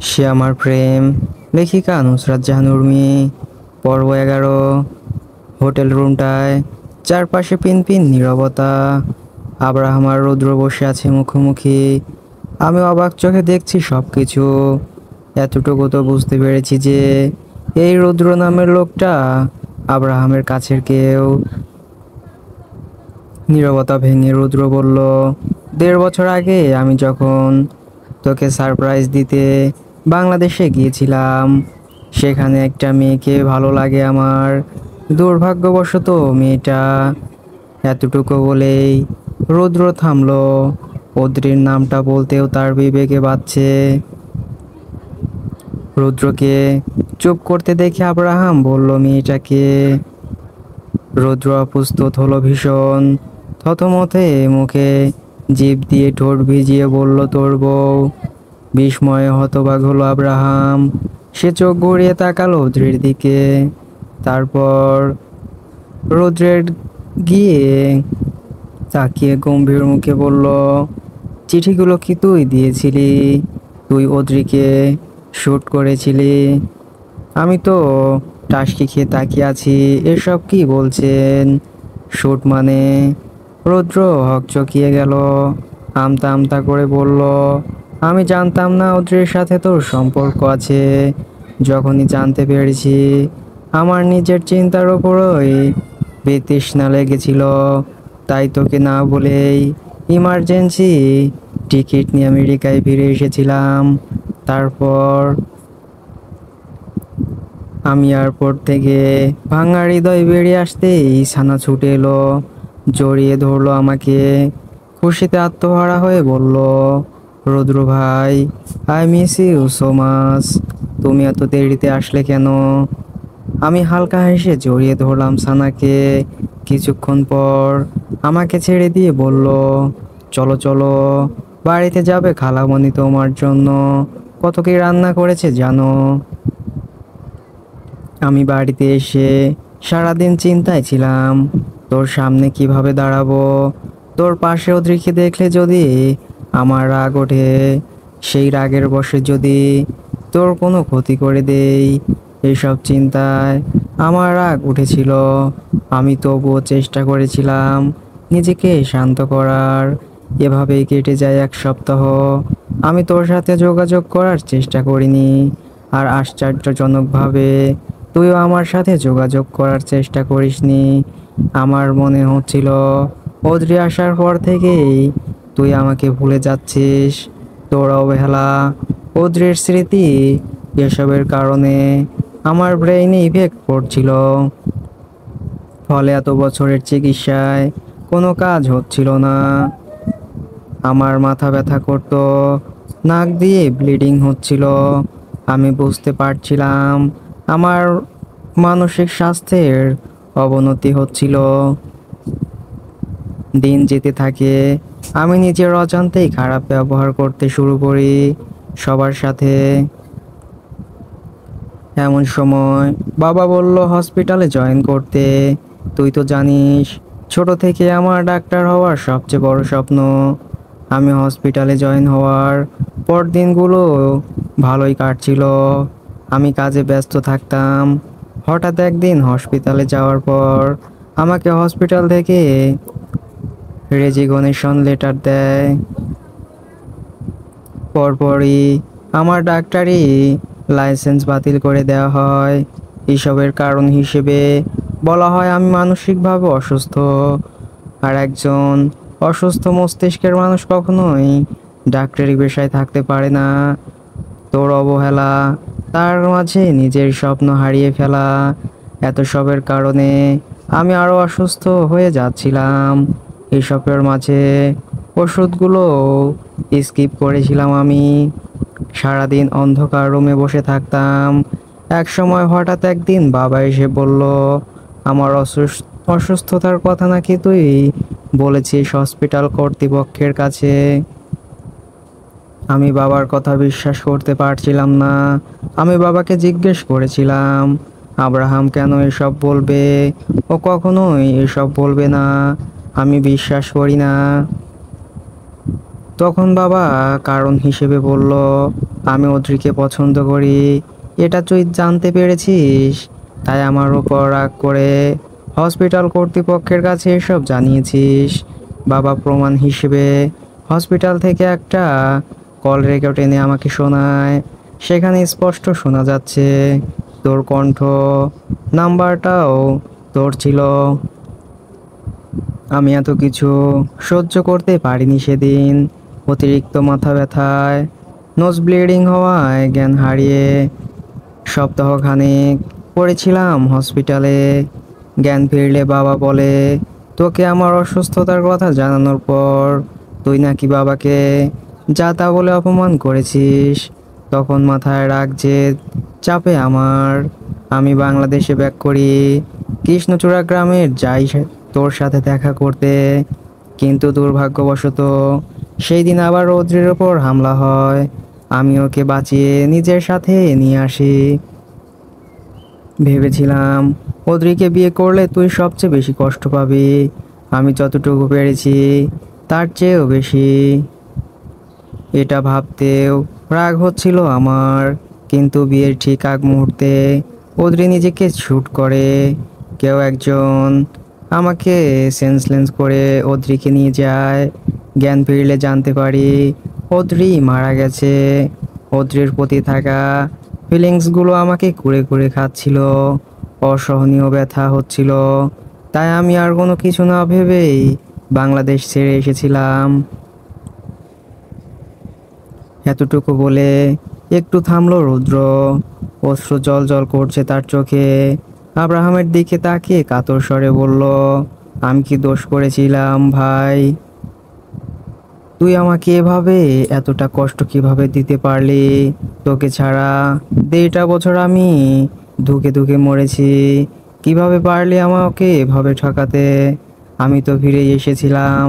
সে আমার প্রেম। লেখিকা নুসরাত জাহান উর্মি। পর্ব 11। হোটেল রুমটায় চারপাশে পিনপিন নীরবতা। আব্রাহাম আর রুদ্র বসে আছে মুখোমুখি। আমি অবাক চোখে দেখছি সব কিছু। এতটুকু তো বুঝতে পেরেছি যে এই রুদ্র নামের লোকটা আব্রাহামের কাছের কেউ। নীরবতা ভেঙে রুদ্র বলল, 1.5 বছর আগে আমি যখন তোকে সারপ্রাইজ দিতে বাংলাদেশে গিয়েছিলাম, সেখানে একটা মেয়েকে ভালো লাগে আমার। দুর্ভাগ্যবশত মেয়েটা। এতটুকু বলেই রুদ্র থামলো। অদ্রির নামটা বলতেও তার বিবেকে বাজছে। রুদ্রকে চুপ করতে দেখে আব্রাহাম বলল, মেয়েটাকে। রুদ্র অপ্রস্তুত হলো ভীষণ। থতমতে মুখে জিভ দিয়ে ঠোঁট ভিজিয়ে বলল, তোর বউ। বিস্ময়ে হতবাক হলো আব্রাহাম। সে চোখ ঘুরিয়ে তাকালো রুদ্রের দিকে। তারপর রুদ্রের গিয়ে তাকিয়ে গম্ভীর মুখে বলল, চিঠিগুলো কি তুই দিয়েছিলি? তুই অদ্রিকে শ্যুট করেছিলি? আমি তো টাসকি খেয়ে তাকিয়ে আছি। এসব কি বলছেন? শ্যুট মানে? রুদ্র হকচকিয়ে গেল। আমতা আমতা করে বলল, আমি জানতাম না অদ্রির সাথে তোর সম্পর্ক আছে। যখনই জানতে পেরেছি, আমার নিজের চিন্তার ওপরই বিতৃষ্ণা লেগেছিল। তাই তোকে না বলেই ইমার্জেন্সি টিকিট নিয়ে আমেরিকায় ফিরে এসেছিলাম। তারপর আমি এয়ারপোর্ট থেকে ভাঙা হৃদয় বেরিয়ে আসতেই সানা ছুটে এলো, জড়িয়ে ধরলো আমাকে। খুশিতে আত্মহারা হয়ে বলল, রুদ্র ভাই, I miss you so much. তুমি এত দেরিতে আসলে কেন? আমি হালকা হেসে জড়িয়ে ধরলাম সানাকে। কিছুক্ষণ পর আমাকে ছেড়ে দিয়ে বলল, চলো চলো, বাড়িতে যাবে খালামণি তোমার জন্য কত কি রান্না করেছে জানো। আমি বাড়িতে এসে সারাদিন চিন্তায় ছিলাম, তোর সামনে কিভাবে দাঁড়াবো। তোর পাশে অদ্রিকে দেখলে যদি আমার রাগ ওঠে, সেই রাগের বশে যদি তোর কোনো ক্ষতি করে দেই, এইসব চিন্তায় আমার রাগ উঠেছিল। আমি তবুও চেষ্টা করেছিলাম নিজেকে শান্ত করার। এভাবেই কেটে যায় 1 সপ্তাহ। আমি তোর সাথে যোগাযোগ করার চেষ্টা করিনি। আর আশ্চর্যজনকভাবে তুইও আমার সাথে যোগাযোগ করার চেষ্টা করিসনি। আমার মনে হচ্ছিল অদ্রি আসার পর থেকেই তুই আমাকে ভুলে যাচ্ছিস। তোর অবহেলা, অদ্রির স্মৃতি, এসবের কারণে আমার ব্রেইনে ইফেক্ট পড়ছিল। ফলে এত বছরের চিকিৎসায় কোনো কাজ হচ্ছিল না। আমার মাথা ব্যথা করতো, নাক দিয়ে ব্লিডিং হচ্ছিল। আমি বুঝতে পারছিলাম আমার মানসিক স্বাস্থ্যের অবনতি হচ্ছিল। দিন যেতে থাকে, আমি নিজের অজান্তেই খারাপ ব্যবহার করতে শুরু করি সবার সাথে। এমন সময় বাবা বলল হসপিটালে জয়েন করতে। তুই তো জানিস, ছোট থেকে আমার ডাক্তার হওয়ার সবচেয়ে বড় স্বপ্ন। আমি হসপিটালে জয়েন হওয়ার পর দিনগুলো ভালোই কাটছিল। আমি কাজে ব্যস্ত থাকতাম। হঠাৎ একদিন হসপিটালে যাওয়ার পর আমাকে হসপিটাল থেকে রেজিগনেশন লেটার দেয়। পরপরই আমার ডাক্তারি লাইসেন্স বাতিল করে দেওয়া হয়। এসবের কারণ হিসেবে বলা হয় আমি মানসিকভাবে অসুস্থ। আর একজন অসুস্থ মস্তিষ্কের মানুষ কখনোই ডাক্তারি পেশায় থাকতে পারে না। তোর অবহেলা, তার মাঝে নিজের স্বপ্ন হারিয়ে ফেলা, এত সবের কারণে আমি আরো অসুস্থ হয়ে যাচ্ছিলাম। এসবের মাঝে ওষুধগুলো স্কিপ করেছিলাম আমি। সারাদিন অন্ধকার রুমে বসে থাকতাম। এক সময় হঠাৎ একদিন বাবা এসে বলল, আমার অসুস্থতার কথা নাকি তুই বলেছিস হসপিটাল কর্তৃপক্ষের কাছে। আমি বাবার কথা বিশ্বাস করতে পারছিলাম না। আমি বাবাকে জিজ্ঞেস করেছিলাম, আব্রাহাম কেন এসব বলবে? ও কখনোই এসব বলবে না। আমি বিশ্বাস করি না। তখন বাবা কারণ হিসেবে বলল, আমি অদ্রিকে পছন্দ করি, এটা তুই জানতে পেরেছিস, তাই আমার উপর রাগ করে হসপিটাল কর্তৃপক্ষের কাছে এসব জানিয়েছিস। বাবা প্রমাণ হিসেবে হসপিটাল থেকে একটা কল রেকর্ড এনে আমাকে শোনায়। সেখানে স্পষ্ট শোনা যাচ্ছে তোর কণ্ঠ, নাম্বারটাও তোর ছিল। আমি এত কিছু সহ্য করতে পারিনি সেদিন। অতিরিক্ত মাথা ব্যথায়, নোজ ব্লিডিং হওয়ায় জ্ঞান হারিয়ে সপ্তাহখানেক পড়েছিলাম হসপিটালে। জ্ঞান ফিরলে বাবা বলে, তোকে আমার অসুস্থতার কথা জানানোর পর তুই নাকি বাবাকে যা তা বলে অপমান করেছিস। তখন মাথায় রাগ যে চাপে আমার। আমি বাংলাদেশে ব্যাক করি, কৃষ্ণচূড়া গ্রামের যাই তোর সাথে দেখা করতে। কিন্তু দুর্ভাগ্যবশত সেই দিন আবার রৌদ্রের ওপর হামলা হয়। আমি ওকে বাঁচিয়ে নিজের সাথে নিয়ে আসি। ভেবেছিলাম অদ্রিকে বিয়ে করলে তুই সবচেয়ে বেশি কষ্ট পাবি। আমি যতটুকু পেরেছি তার চেয়েও বেশি। এটা ভাবতেও রাগ হচ্ছিল আমার। কিন্তু বিয়ের ঠিক আগ মুহূর্তে অদ্রি নিজেকে শ্যুট করে। কেউ একজন আমাকে সেন্সলেস করে অদ্রিকে নিয়ে যায়। জ্ঞান ফিরলে জানতে পারি অদ্রি মারা গেছে। অদ্রির প্রতি থাকা ফিলিংসগুলো আমাকে কুরে কুরে খাচ্ছিল। অসহনীয় ব্যথা হচ্ছিল। তাই আমি আর কোনো কিছু না ভেবেই বাংলাদেশ ছেড়ে এসেছিলাম। এতটুকু বলে একটু থামলো রুদ্র। অশ্রু জল জল করছে তার চোখে। আব্রাহামের দিকে তাকিয়ে কাতর স্বরে বলল, আমি কি দোষ করেছিলাম ভাই? তুই আমাকে এভাবে এতটা কষ্ট কিভাবে দিতে পারলি? তোকে ছাড়া 1.5 বছর আমি ধুকে ধুকে মরেছি। কিভাবে পারলি আমাকে এভাবে ঠকাতে? আমি তো ফিরে এসেছিলাম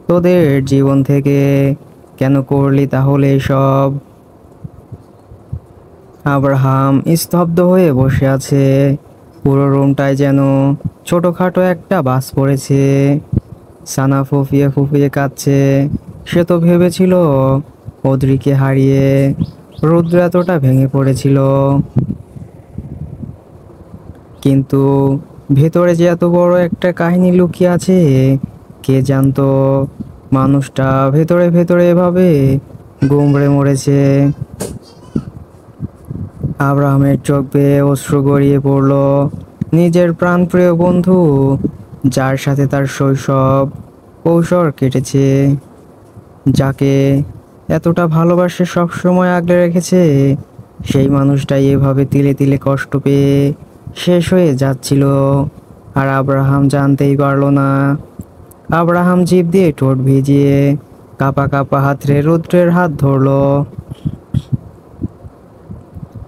তোদের জীবন থেকে। কেন করলি তাহলে সব? আব্রাহাম স্তব্ধ হয়ে বসে আছে। পুরো রুমটায় যেন ছোটখাটো একটা বাস পড়েছে। সানা ফুফিয়ে ফুফিয়ে কাঁদছে। সে তো ভেবেছিল অদ্রিকে হারিয়ে রুদ্র এতটা ভেঙে পড়েছিল। কিন্তু ভেতরে যে এত বড় একটা কাহিনী লুকিয়ে আছে কে জানতো। মানুষটা ভেতরে ভেতরে এভাবে গুমড়ে মরেছে। আব্রাহামের চোখ বেয়ে অশ্রু গড়িয়ে পড়ল। নিজের প্রাণপ্রিয় বন্ধু, যার সাথে তার শৈশব কৈশোর কেটেছে, যাকে এতটা ভালোবাসে সবসময় আগলে রেখেছে, সেই মানুষটাই এভাবে তিলে তিলে কষ্ট পেয়ে শেষ হয়ে যাচ্ছিল। আর আব্রাহাম জানতেই পারলো না। আব্রাহাম জিভ দিয়ে ঠোঁট ভিজিয়ে কাপা কাপা হাতরে রুদ্রের হাত ধরলো।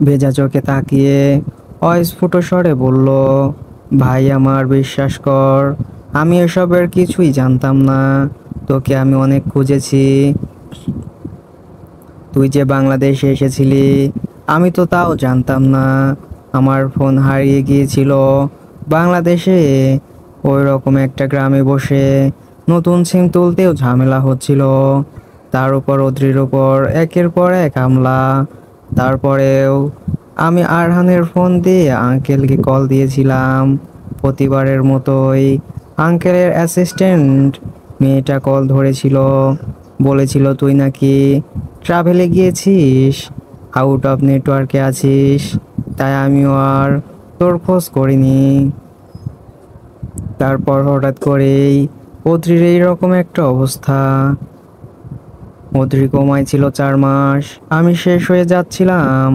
ভেজা চোখে তাকিয়ে অস্ফুট স্বরে বলল, ভাই আমার বিশ্বাস কর, আমি এসবের কিছুই জানতাম না। তোকে আমি অনেক খুঁজেছি। তুই যে বাংলাদেশে এসেছিলি আমি তো তাও জানতাম না। আমার ফোন হারিয়ে গিয়েছিল বাংলাদেশে। ওই রকম একটা গ্রামে বসে নতুন সিম তুলতেও ঝামেলা হচ্ছিল। তার উপর অদ্রির উপর একের পর এক হামলা। তারপরেও আমি আরহানের ফোন দিয়ে আঙ্কেলকে কল দিয়েছিলাম। প্রতিবারের মতোই আঙ্কেলের অ্যাসিস্ট্যান্ট মেয়েটা কল ধরেছিল। বলেছিল তুই নাকি ট্রাভেলে গিয়েছিস, আউট অফ নেটওয়ার্কে আছিস। তাই আমিও আর তোর খোঁজ করিনি। তারপর হঠাৎ করেই অদ্রির এইরকম একটা অবস্থা। অদ্রি কোমায় ছিল 4 মাস। আমি শেষ হয়ে যাচ্ছিলাম।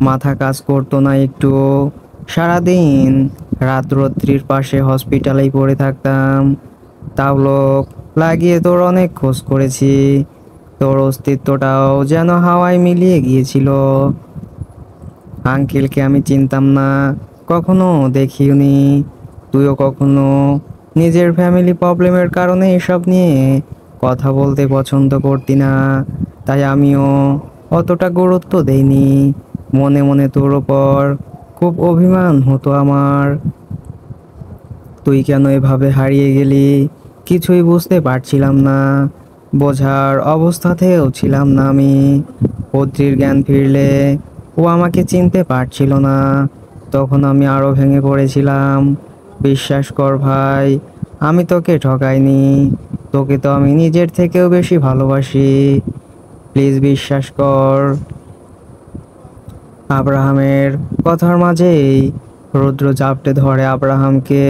মাথা কাজ করতো না একটু। সারাদিন রাত্রির পাশে হসপিটালেই পড়ে থাকতাম। তাও লোক লাগিয়ে তোর অনেক খোঁজ করেছি। তোর অস্তিত্বটাও যেন হাওয়ায় মিলিয়ে গিয়েছিল। আঙ্কেলকে আমি চিনতাম না, কখনো দেখিওনি। তুইও কখনো নিজের ফ্যামিলি প্রবলেমের কারণে এসব নিয়ে কথা বলতে পছন্দ করতি না। তাই আমিও অতটা গুরুত্ব দেইনি। মনে মনে তোর ওপর খুব অভিমান হতো আমার। তুই কেন এভাবে হারিয়ে গেলি কিছুই বুঝতে পারছিলাম না। বোঝার অবস্থাতেও ছিলাম না আমি। পত্রীর জ্ঞান ফিরলে ও আমাকে চিনতে পারছিল না। তখন আমি আরো ভেঙে পড়েছিলাম। বিশ্বাস কর ভাই, আমি তোকে ঠকাইনি। তোকে তো আমি নিজের থেকেও বেশি ভালোবাসি। প্লিজ বিশ্বাস কর। আব্রাহামের কথার মাঝেই রুদ্র জাপটে ধরে আব্রাহামকে।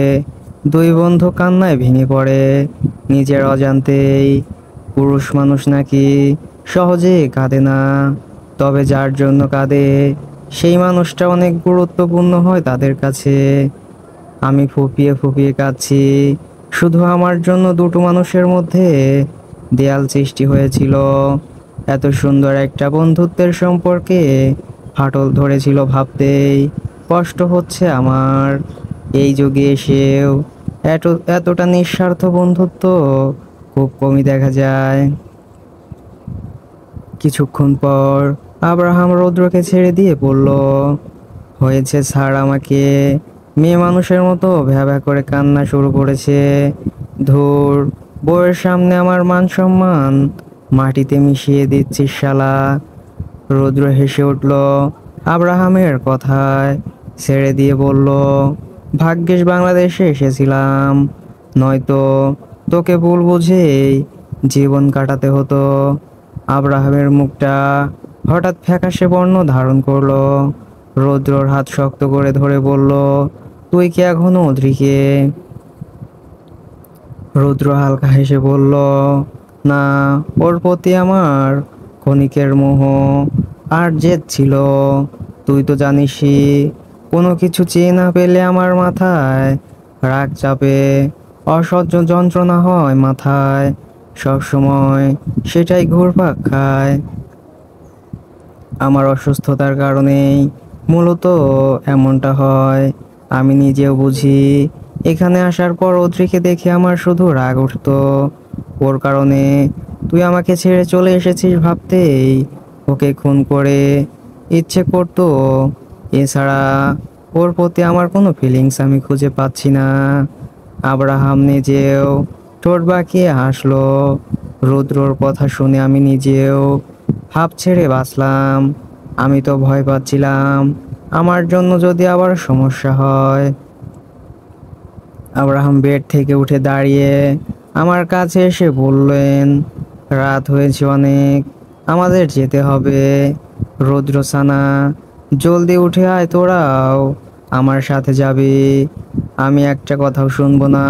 দুই বন্ধু কান্নায় ভেঙে পড়ে নিজের অজান্তেই। পুরুষ মানুষ নাকি সহজে কাঁদে না, তবে যার জন্য কাঁদে সেই মানুষটা অনেক গুরুত্বপূর্ণ হয় তাদের কাছে। আমি ফুপিয়ে ফুপিয়ে কাঁদছি, শুধু আমার জন্য দুটো মানুষের মধ্যে দেয়াল সৃষ্টি হয়েছিল। এত সুন্দর একটা বন্ধুত্বের সম্পর্কে ফাটল ধরেছিল ভাবতেই কষ্ট হচ্ছে আমার। এই যুগে এসেও এত এতটা নিঃস্বার্থ বন্ধুত্ব খুব কমই দেখা যায়। কিছুক্ষণ পর আব্রাহাম রৌদ্রকে ছেড়ে দিয়ে বলল, হয়েছে স্যার, আমাকে মেয়ে মানুষের মতো ভ্যাভা করে কান্না শুরু করেছে। ধুর, বউয়ের সামনে আমার মান সম্মান মাটিতে মিশিয়ে দিচ্ছিস শালা। রৌদ্র হেসে উঠল আব্রাহামের কথায়, ছেড়ে দিয়ে বলল, ভাগ্যিস বাংলাদেশে এসেছিলাম, নয়তো তোকে ভুল বুঝেই জীবন কাটাতে হতো। আব্রাহামের মুখটা হঠাৎ ফ্যাকাশে বর্ণ ধারণ করলো। রৌদ্রর হাত শক্ত করে ধরে বলল, তুই কি এখনো অদ্রিকে? রৌদ্র হালকা হেসে বলল, না, ওর প্রতি আমার ক্ষণিকের মোহ আর জেদ ছিল। তুই তো জানিসই, কোনো কিছু চেয়ে না পেলে আমার মাথায় রাগ চাপে, অসহ্য যন্ত্রণা হয় মাথায়, সব সময় সেটাই ঘুরপাক খায়। আমার অসুস্থতার কারণেই মূলত এমনটা হয়। আমি নিজেও বুঝি। এখানে আসার পর অদ্রিকে দেখে আমার শুধু রাগ উঠতো। ওর কারণে তুই আমাকে ছেড়ে চলে এসেছিস ভাবতেই ওকে খুন করে ইচ্ছে করতো। এছাড়া ওর প্রতি আমার কোনো ফিলিংস আমি খুঁজে পাচ্ছি না। আব্রাহাম নিজেও ঠোঁট বাঁকিয়ে হাসলো। রুদ্রর কথা শুনে আমি নিজেও হাঁপ ছেড়ে বাঁচলাম। আমি তো ভয় পাচ্ছিলাম আমার জন্য যদি আবার সমস্যা হয়। আব্রাহাম বেড থেকে উঠে দাঁড়িয়ে আমার কাছে এসে বললেন, রাত হয়েছে অনেক, আমাদের যেতে হবে। রৌদ্র সানা, জলদি উঠে আয়, তোরাও আমার সাথে যাবি। আমি একটা কথাও শুনবো না।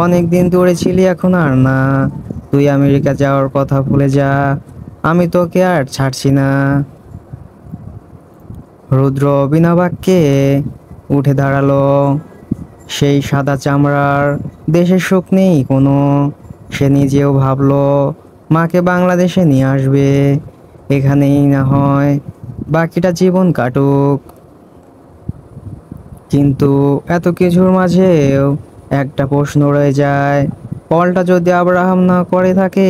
অনেক দিন দূরে ছিলি, এখন আর না। তুই আমেরিকা যাওয়ার কথা ভুলে যা, আমি তোকে আর ছাড়ছি না। রুদ্র বিনা বাক্যে উঠে দাঁড়ালো। সেই সাদা চামড়ার দেশের সুখ নেই কোনো। সে নিজেও ভাবলো মাকে বাংলাদেশে নিয়ে আসবে, এখানেই না হয় বাকিটা জীবন কাটুক। কিন্তু এত কিছুর মাঝেও একটা প্রশ্ন রয়ে যায়, কলটা যদি আব্রাহাম না করে থাকে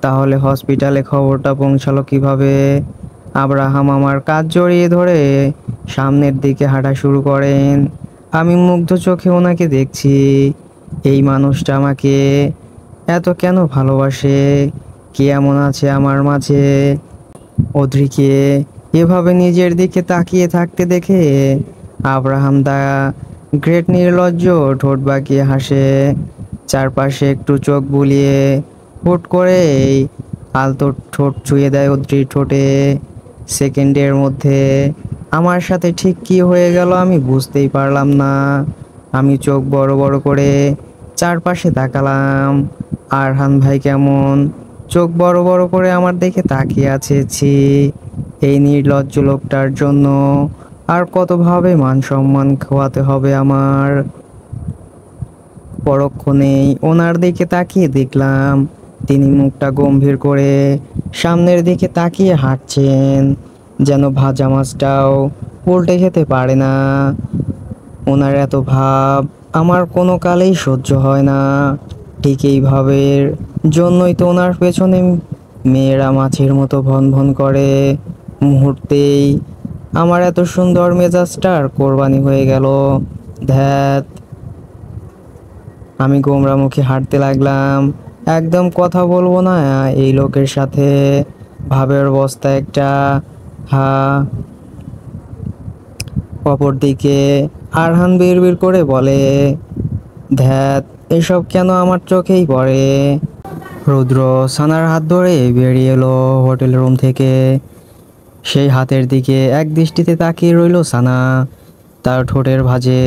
তাহলে হসপিটালে খবরটা পৌঁছালো কিভাবে? আব্রাহাম আমার কাঁধ জড়িয়ে ধরে সামনের দিকে হাঁটা শুরু করেন। আমি মুগ্ধ চোখে ওনাকে দেখছি। এই মানুষটা আমাকে এত কেন ভালোবাসে? কে এমন আছে আমার মাঝে? অদ্রিকে এভাবে নিজের দিকে তাকিয়ে থাকতে দেখে আব্রাহাম দা গ্রেট নির্লজ্জ ঠোঁট বাঁকিয়ে হাসে। চারপাশে একটু চোখ বুলিয়ে হুট করেই আলতো ঠোঁট ছুঁয়ে দেয় অদ্রির ঠোঁটে। সেকেন্ডের মধ্যে আমার সাথে ঠিক কী হয়ে গেল আমি বুঝতেই পারলাম না। আমি চোখ বড় বড় করে চারপাশে তাকালাম। আরহান ভাই কেমন চোখ বড় বড় করে আমার দিকে তাকিয়ে আছে। ছি, এই নির্লজ্জ লোকটার জন্য আর কতভাবে মান সম্মান খোয়াতে হবে আমার। পরক্ষণেই ওনার দিকে তাকিয়ে দেখলাম তিনি মুখটা গম্ভীর করে সামনের দিকে তাকিয়ে হাঁটছেন, যেন ভাজা মাছটাও উল্টে খেতে পারে না। ওনার এত ভাব আমার কোনো কালেই সহ্য হয় না। ঠিক এই ভাবের জন্যই তো ওনার পেছনে মেয়েরা মাছের মতো ভন ভন করে। মুহূর্তেই আমার এত সুন্দর মেজাজটার কোরবানি হয়ে গেল। ধ্যাত, আমি গোমরা মুখে হাঁটতে লাগলাম। একদম কথা বলবো না এই লোকের সাথে। ভাবের বস্তা একটা। হা। অপরদিকে আরহান বিড়বিড় করে বলে, ধ্যাত, এসব কেন আমার চোখেই পড়ে। রুদ্র সানার হাত ধরে বেরিয়ে এলো হোটেল রুম থেকে। সেই হাতের দিকে এক দৃষ্টিতে তাকিয়ে রইল সানা। তার ঠোঁটের ভাঁজে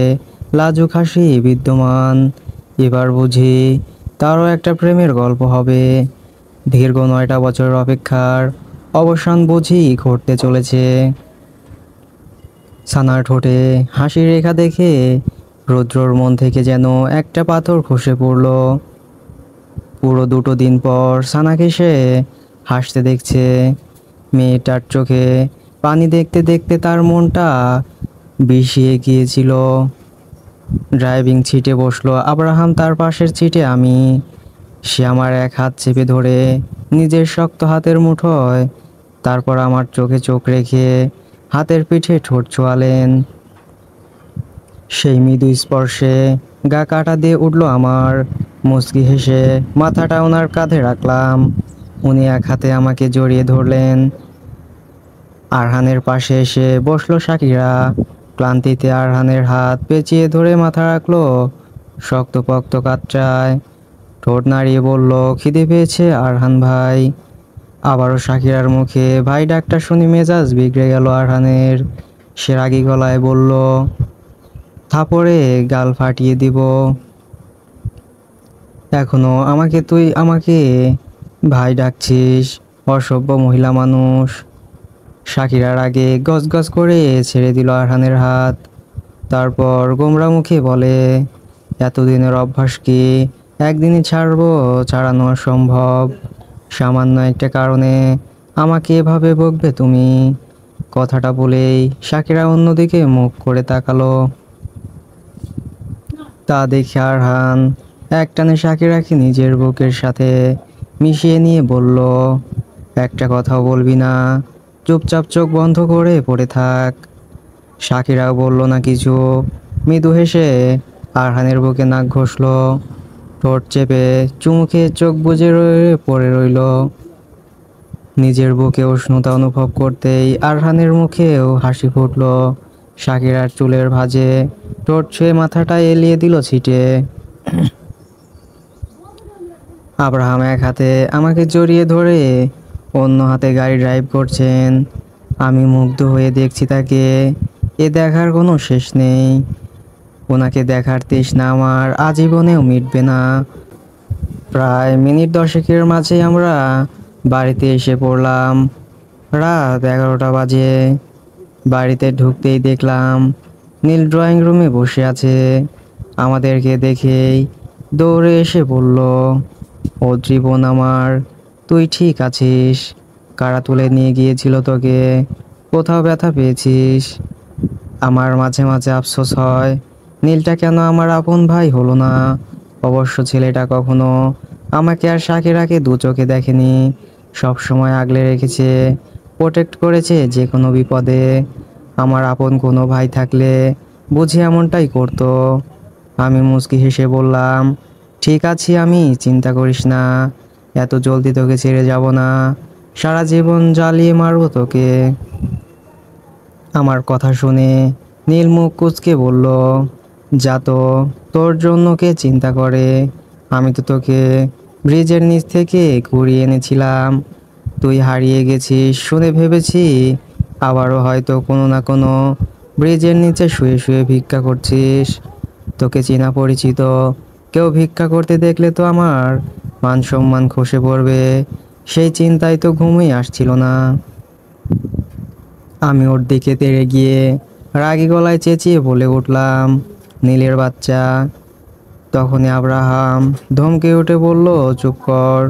লাজুক হাসি বিদ্যমান। এবার বুঝি তারও একটা প্রেমের গল্প হবে। দীর্ঘ 9টা বছরের অপেক্ষার অবসান বুঝি ঘটতে চলেছে। সানার ঠোঁটে হাসির রেখা দেখে রুদ্রর মন থেকে যেন একটা পাথর খসে পড়ল। পুরো 2 দিন পর সানাকে সে হাসতে দেখছে। মেয়েটার চোখে পানি দেখতে দেখতে তার মনটা বিষিয়ে গিয়েছিল। ড্রাইভিং সিটে বসলো আব্রাহাম, তার পাশের সিটে আমি। সে আমার এক হাত চেপে ধরে নিজের শক্ত হাতের মুঠোয়, তারপর আমার চোখে চোখ রেখে হাতের পিঠে ঠোঁট ছোঁয়ালেন। সেই মৃদু স্পর্শে গা কাটা দিয়ে উঠল আমার। মুচকি হেসে মাথাটা ওনার কাঁধে রাখলাম। উনি এক হাতে আমাকে জড়িয়ে ধরলেন। আরহানের পাশে এসে বসলো শাকিরা। ক্লান্তিতে আরহানের হাত পেঁচিয়ে ধরে মাথা রাখলো শক্তপোক্ত কাতরায়। ঠোঁট নাড়িয়ে বলল, খিদে পেয়েছে আরহান ভাই। আবারও শাকিরার মুখে ভাই ডাকটা শুনি মেজাজ বিগড়ে গেল আরহানের। সে রাগী গলায় বলল, থাপড়ে গাল ফাটিয়ে দিব। এখনো তুই আমাকে ভাই ডাকছিস, অসভ্য মহিলা মানুষ। শাকিরার আগে গজগজ করে ছেড়ে দিল আরহানের হাত। তারপর গোমরা মুখে বলে, এতদিনের অভ্যাস কি একদিনই ছাড়বো? ছাড়ানো অসম্ভব। সামান্য একটা কারণে আমাকে এভাবে বকবে তুমি? কথাটা বলেই শাকিরা অন্যদিকে মুখ করে তাকালো। তা দেখে আরহান একটানে শাকিরাকে নিজের বুকের সাথে মিশিয়ে নিয়ে বলল, একটা কথাও বলবি না, চুপচাপ চোখ বন্ধ করে পড়ে থাক। শাকিরাও বলল না কিছু। মৃদু হেসে আরহানের বুকে নাক ঘষল। ঠোঁট চেপে চুমু খেয়ে চোখ বুজে পড়ে রইল। নিজের বুকে উষ্ণতা অনুভব করতেই আরহানের মুখেও হাসি ফুটল। শাকিরার চুলের ভাঁজে ঠোঁট ছুঁয়ে মাথাটা এলিয়ে দিল ছিটে। আব্রাহাম এক হাতে আমাকে জড়িয়ে ধরে অন্য হাতে গাড়ি ড্রাইভ করছেন। আমি মুগ্ধ হয়ে দেখছি তাকে। এ দেখার কোনো শেষ নেই। ওনাকে দেখার তৃষ্ণা আমার আজীবনেও মিটবে না। প্রায় মিনিট 10 মাঝে আমরা বাড়িতে এসে পড়লাম। রাত 11টা বাজে। বাড়িতে ঢুকতেই দেখলাম নীল ড্রয়িং রুমে বসে আছে। আমাদেরকে দেখেই দৌড়ে এসে বলল, ও জীবন আমার, তুই ঠিক আছিস? কারা তুলে নিয়ে গিয়েছিল তোকে? কোথাও ব্যথা পেয়েছিস? আমার মাঝে মাঝে আফসোস হয় নীলটা কেন আমার আপন ভাই হলো না। অবশ্য ছেলেটা কখনো আমাকে আর শাকিরাকে দু চোখে দেখেনি। সব সময় আগলে রেখেছে, প্রোটেক্ট করেছে যে কোনো বিপদে। আমার আপন কোনো ভাই থাকলে বুঝি এমনটাই করতো। আমি মুচকি হেসে বললাম, ঠিক আছি আমি, চিন্তা করিস না। এত জলদি তোকে ছেড়ে যাব না। সারা জীবন জ্বালিয়ে মারবো তোকে। আমার কথা শুনে নীল মুখ কুঁচকে বলল, যা তো, তোর জন্য কে চিন্তা করে? আমি তো তোকে ব্রিজের নিচ থেকে ঘুরিয়ে এনেছিলাম। তুই হারিয়ে গেছিস শুনে ভেবেছি আবারও হয়তো কোনো না কোনো ব্রিজের নিচে শুয়ে শুয়ে ভিক্ষা করছিস। তোকে চেনা পরিচিত কেউ ভিক্ষা করতে দেখলে তো আমার মান সম্মান খসে পড়বে। সেই চিন্তায় তো ঘুমই আসছিল না। আমি ওর দিকে তেড়ে গিয়ে রাগী গলায় চেঁচিয়ে বলে উঠলাম, নীলের বাচ্চা। তখনই আব্রাহাম ধমকে উঠে বলল, চুপ কর,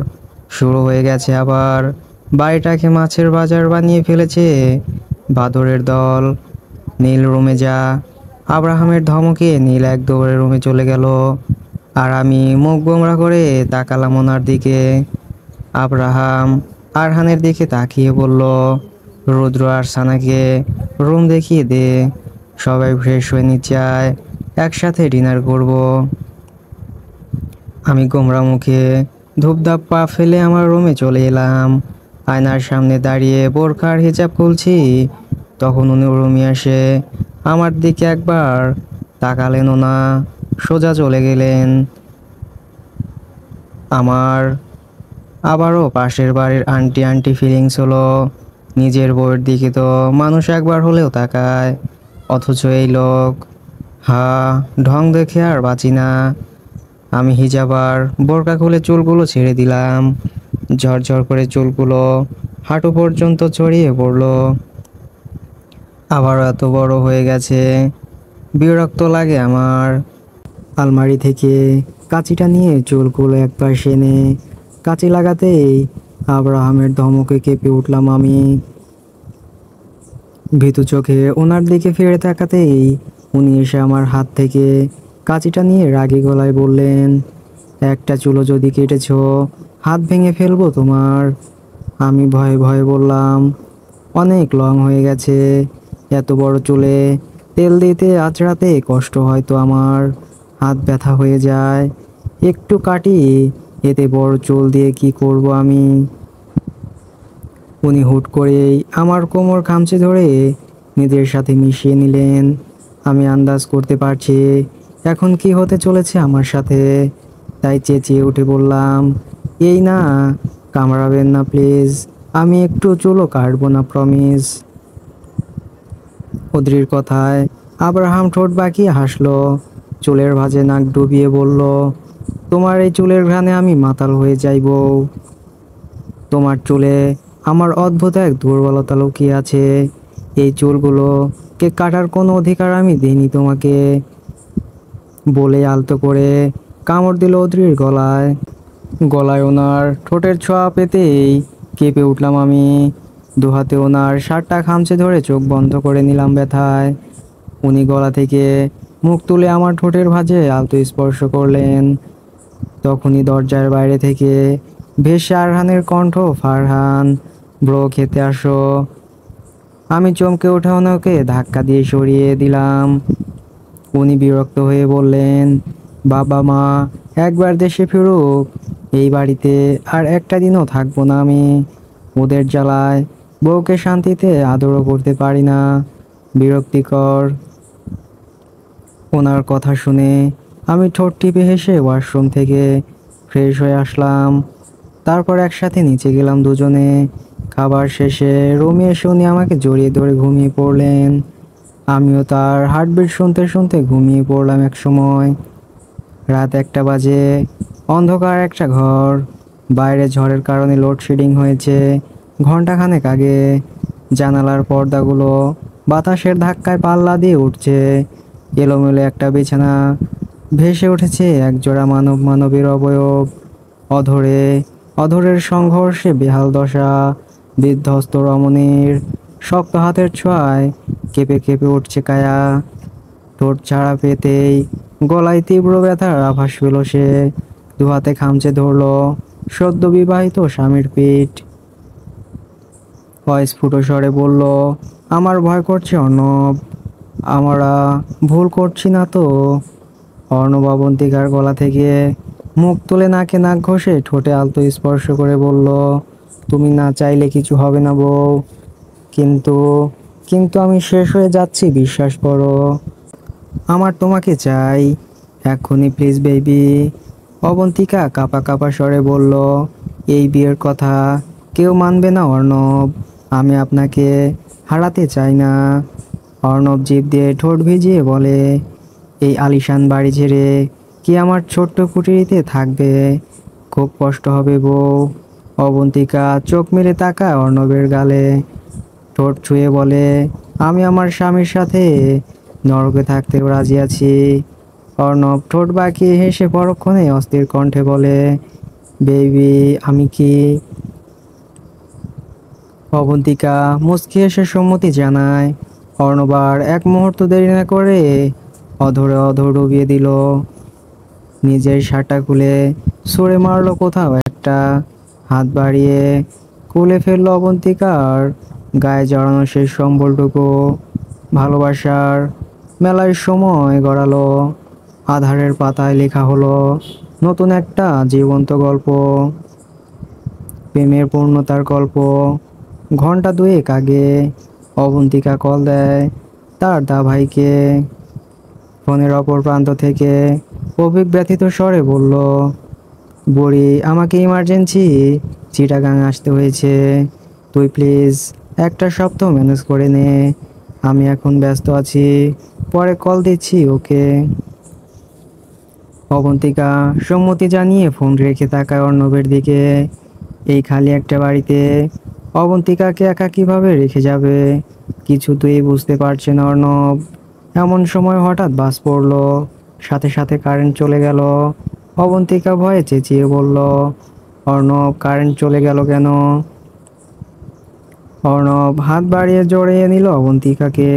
শুরু হয়ে গেছে আবার। বাড়িটাকে মাছের বাজার বানিয়ে ফেলেছে বাদরের দল। নীল রুমে যা। আব্রাহামের ধমকে নীল এক দৌড়ে রুমে চলে গেল। আর আমি মুখ গোমড়া করে তাকালাম ওনার দিকে। আব্রাহাম আরহানের দিকে তাকিয়ে বলল, রুদ্র আর সানাকে রুম দেখিয়ে দে। সবাই ফ্রেশ হয়ে নিচে আয়, একসাথে ডিনার করব। আমি গোমরা মুখে ধূপধাপ পা ফেলে আমার রুমে চলে এলাম। আয়নার সামনে দাঁড়িয়ে বোরখার হিজাব খুলছি, তখন উনি রুমে এসে আমার দিকে একবার তাকালেনও না, সোজা চলে গেলেন। আমার আবারও পাশের বাড়ির আন্টি আন্টি ফিলিংস হলো। নিজের বউয়ের দিকে তো মানুষ একবার হলেও তাকায়, অথচ এই লোক, হা, ঢং দেখে আর বাঁচি না। আমি হিজাব আর বোরকা খুলে চুলগুলো ছেড়ে দিলাম। ঝরঝর করে চুলগুলো হাঁটু পর্যন্ত ছড়িয়ে পড়লো। আবারও এত বড় হয়ে গেছে, বিরক্ত লাগে আমার। আলমারি থেকে কাঁচিটা নিয়ে চুলগুলো একপাশে এনে কাঁচি লাগাতেই আব্রাহামের ধমকে কেঁপে উঠলাম আমি। ভীতু চোখে ওনার দিকে ফিরে তাকাতেই উনি এসে আমার হাত থেকে কাঁচিটা নিয়ে রাগী গলায় বললেন, একটা চুলো যদি কেটেছো, হাত ভেঙে ফেলবো তোমার। আমি ভয়ে ভয়ে বললাম, অনেক লং হয়ে গেছে, এত বড় চুলে তেল দিতে আঁচড়াতে কষ্ট হয় তো আমার, হাত ব্যথা হয়ে যায়। একটু কাটি, এতে বড় চুল দিয়ে কি করব আমি। উনি হুট করেই আমার কোমর খামচে ধরে নিজের সাথে মিশিয়ে নিলেন। আমি আন্দাজ করতে পারছি এখন কি হতে চলেছে আমার সাথে, তাই চেঁচিয়ে উঠে বললাম, এই না, কামড়াবেন না প্লিজ, আমি একটু চুলও কাটবো না, প্রমিস। অদ্রির কথায় আব্রাহাম ঠোঁট বাঁকিয়ে হাসলো, চুলের ভাঁজে নাক ডুবিয়ে বলল, তোমার এই চুলের ঘ্রাণে আমি মাতাল হয়ে যাইব। তোমার চুলে আমার অদ্ভুত এক দুর্বলতা লুকিয়ে আছে, এই চুলগুলো কে কাটার কোনো অধিকার আমি দিইনি তোমাকে। বলে আলতো করে কামড় দিল অদ্রির গলায়। গলায় ওনার ঠোঁটের ছোঁয়া পেতেই কেঁপে উঠলাম আমি। দুহাতে ওনার শার্টটা খামচে ধরে চোখ বন্ধ করে নিলাম ব্যথায়। উনি গলা থেকে মুখ তুলে আমার ঠোঁটের ভাঁজে আলতো স্পর্শ করলেন। তখনই দরজার বাইরে থেকে ভেসে আরহানের কণ্ঠ, ফারহান ব্রো খেতে আসো। আমি চমকে উঠে ওনাকে ধাক্কা দিয়ে সরিয়ে দিলাম। উনি বিরক্ত হয়ে বললেন, বাবা মা একবার দেশে ফিরুক, এই বাড়িতে আর একটা দিনও থাকবো না আমি। ওদের জ্বালায় বউকে শান্তিতে আদরও করতে পারি না, বিরক্তিকর। ওনার কথা শুনে আমি ঠোঁট টিপে হেসে ওয়াশরুম থেকে ফ্রেশ হয়ে আসলাম। তারপর একসাথে নিচে গেলাম দুজনে। খাবার শেষে রুমে এসে উনি আমাকে জড়িয়ে ধরে ঘুমিয়ে পড়লেন। আমিও তার হার্টবিট শুনতে শুনতে ঘুমিয়ে পড়লাম এক সময়। রাত 1টা বাজে, অন্ধকার একটা ঘর। বাইরে ঝড়ের কারণে লোডশেডিং হয়েছে ঘন্টাখানেক আগে। জানালার পর্দাগুলো বাতাসের ধাক্কায় পাল্লা দিয়ে উঠছে। এলোমেলো একটা বিছানা, ভেসে উঠেছে একজোড়া মানবের অবয়ব। অধরে অধরের সংঘর্ষে বেহাল দশা, বিধ্বস্ত রমণীর শক্ত হাতের ছোঁয়ায় কেঁপে কেঁপে উঠছে কায়া। ঠোঁট ছাড়া পেতেই গলায় তীব্র ব্যথার আভাস পেল সে। দুহাতে খামচে ধরলো সদ্য বিবাহিত স্বামীর পিঠ। অস্ফুট স্বরে বলল, আমার ভয় করছে অর্ণব, আমরা ভুল করছি না তো? অর্ণব অবন্তিকার গলা থেকে মুখ তুলে নাকে নাক ঘষে ঠোঁটে আলতো স্পর্শ করে বলল, তুমি না চাইলে কিছু হবে না বউ, কিন্তু কিন্তু আমি শেষ হয়ে যাচ্ছি, বিশ্বাস করো। আমার তোমাকে চাই, এক্ষুনি প্লিজ বেবি। অবন্তিকা কাঁপা কাঁপা স্বরে বলল, এই বিয়ের কথা কেউ মানবে না অর্ণব, আমি আপনাকে হারাতে চাই না। অর্ণব জিভ দিয়ে ঠোঁট ভিজিয়ে বলে, এই আলিশান বাড়ি ছেড়ে কি আমার ছোট্ট কুটিরিতে থাকবে? খুব কষ্ট হবে বউ। অবন্তিকা চোখ মেলে তাকায় অর্ণবের গালে, ঠোঁট ছুঁয়ে বলে, আমি আমার স্বামীর সাথে নরকে থাকতেও রাজি আছি। অর্ণব ঠোঁট বাঁকিয়ে হেসে পরক্ষণে অস্থির কণ্ঠে বলে, বেবি আমি কি? অবন্তিকা মুচকি হেসে সম্মতি জানায়। অর্ণব আর এক মুহূর্ত দেরি না করে অধরে অধর ডুবিয়ে দিল। নিজের শার্টটা খুলে ছুঁড়ে মারলো কোথাও একটা, হাত বাড়িয়ে খুলে ফেললো অবন্তিকার গায়ে জড়ানো সেই সম্বলটুকু। ভালোবাসার মেলায় সময় গড়ালো, আধারের পাতায় লেখা হলো, নতুন একটা জীবন্ত গল্প, প্রেমের পূর্ণতার গল্প। ঘন্টা দুয়েক আগে অবন্তিকা কল দেয় তার দা ভাইকে। ফোনের অপর প্রান্ত থেকে অভিক ব্যথিত স্বরে বলল, বুড়ি, আমাকে ইমার্জেন্সি চিটাগাং আসতে হয়েছে। তুই প্লিজ একটা সপ্তাহ ম্যানেজ করে নে। আমি এখন ব্যস্ত আছি, পরে কল দিচ্ছি ওকে। অবন্তিকা সম্মতি জানিয়ে ফোন রেখে তাকায় অর্ণবের দিকে। এই খালি একটা বাড়িতে অবন্তিকাকে একা কিভাবে রেখে যাবে কিছুতেই বুঝতে পারছে না অর্ণব। এমন সময় হঠাৎ বাস পড়লো, সাথে সাথে কারেন্ট চলে গেল। অবন্তিকা ভয়ে চেঁচিয়ে বলল, অর্ণব, কারেন্ট চলে গেল কেন? অর্ণব হাত বাড়িয়ে জড়িয়ে নিল অবন্তিকাকে,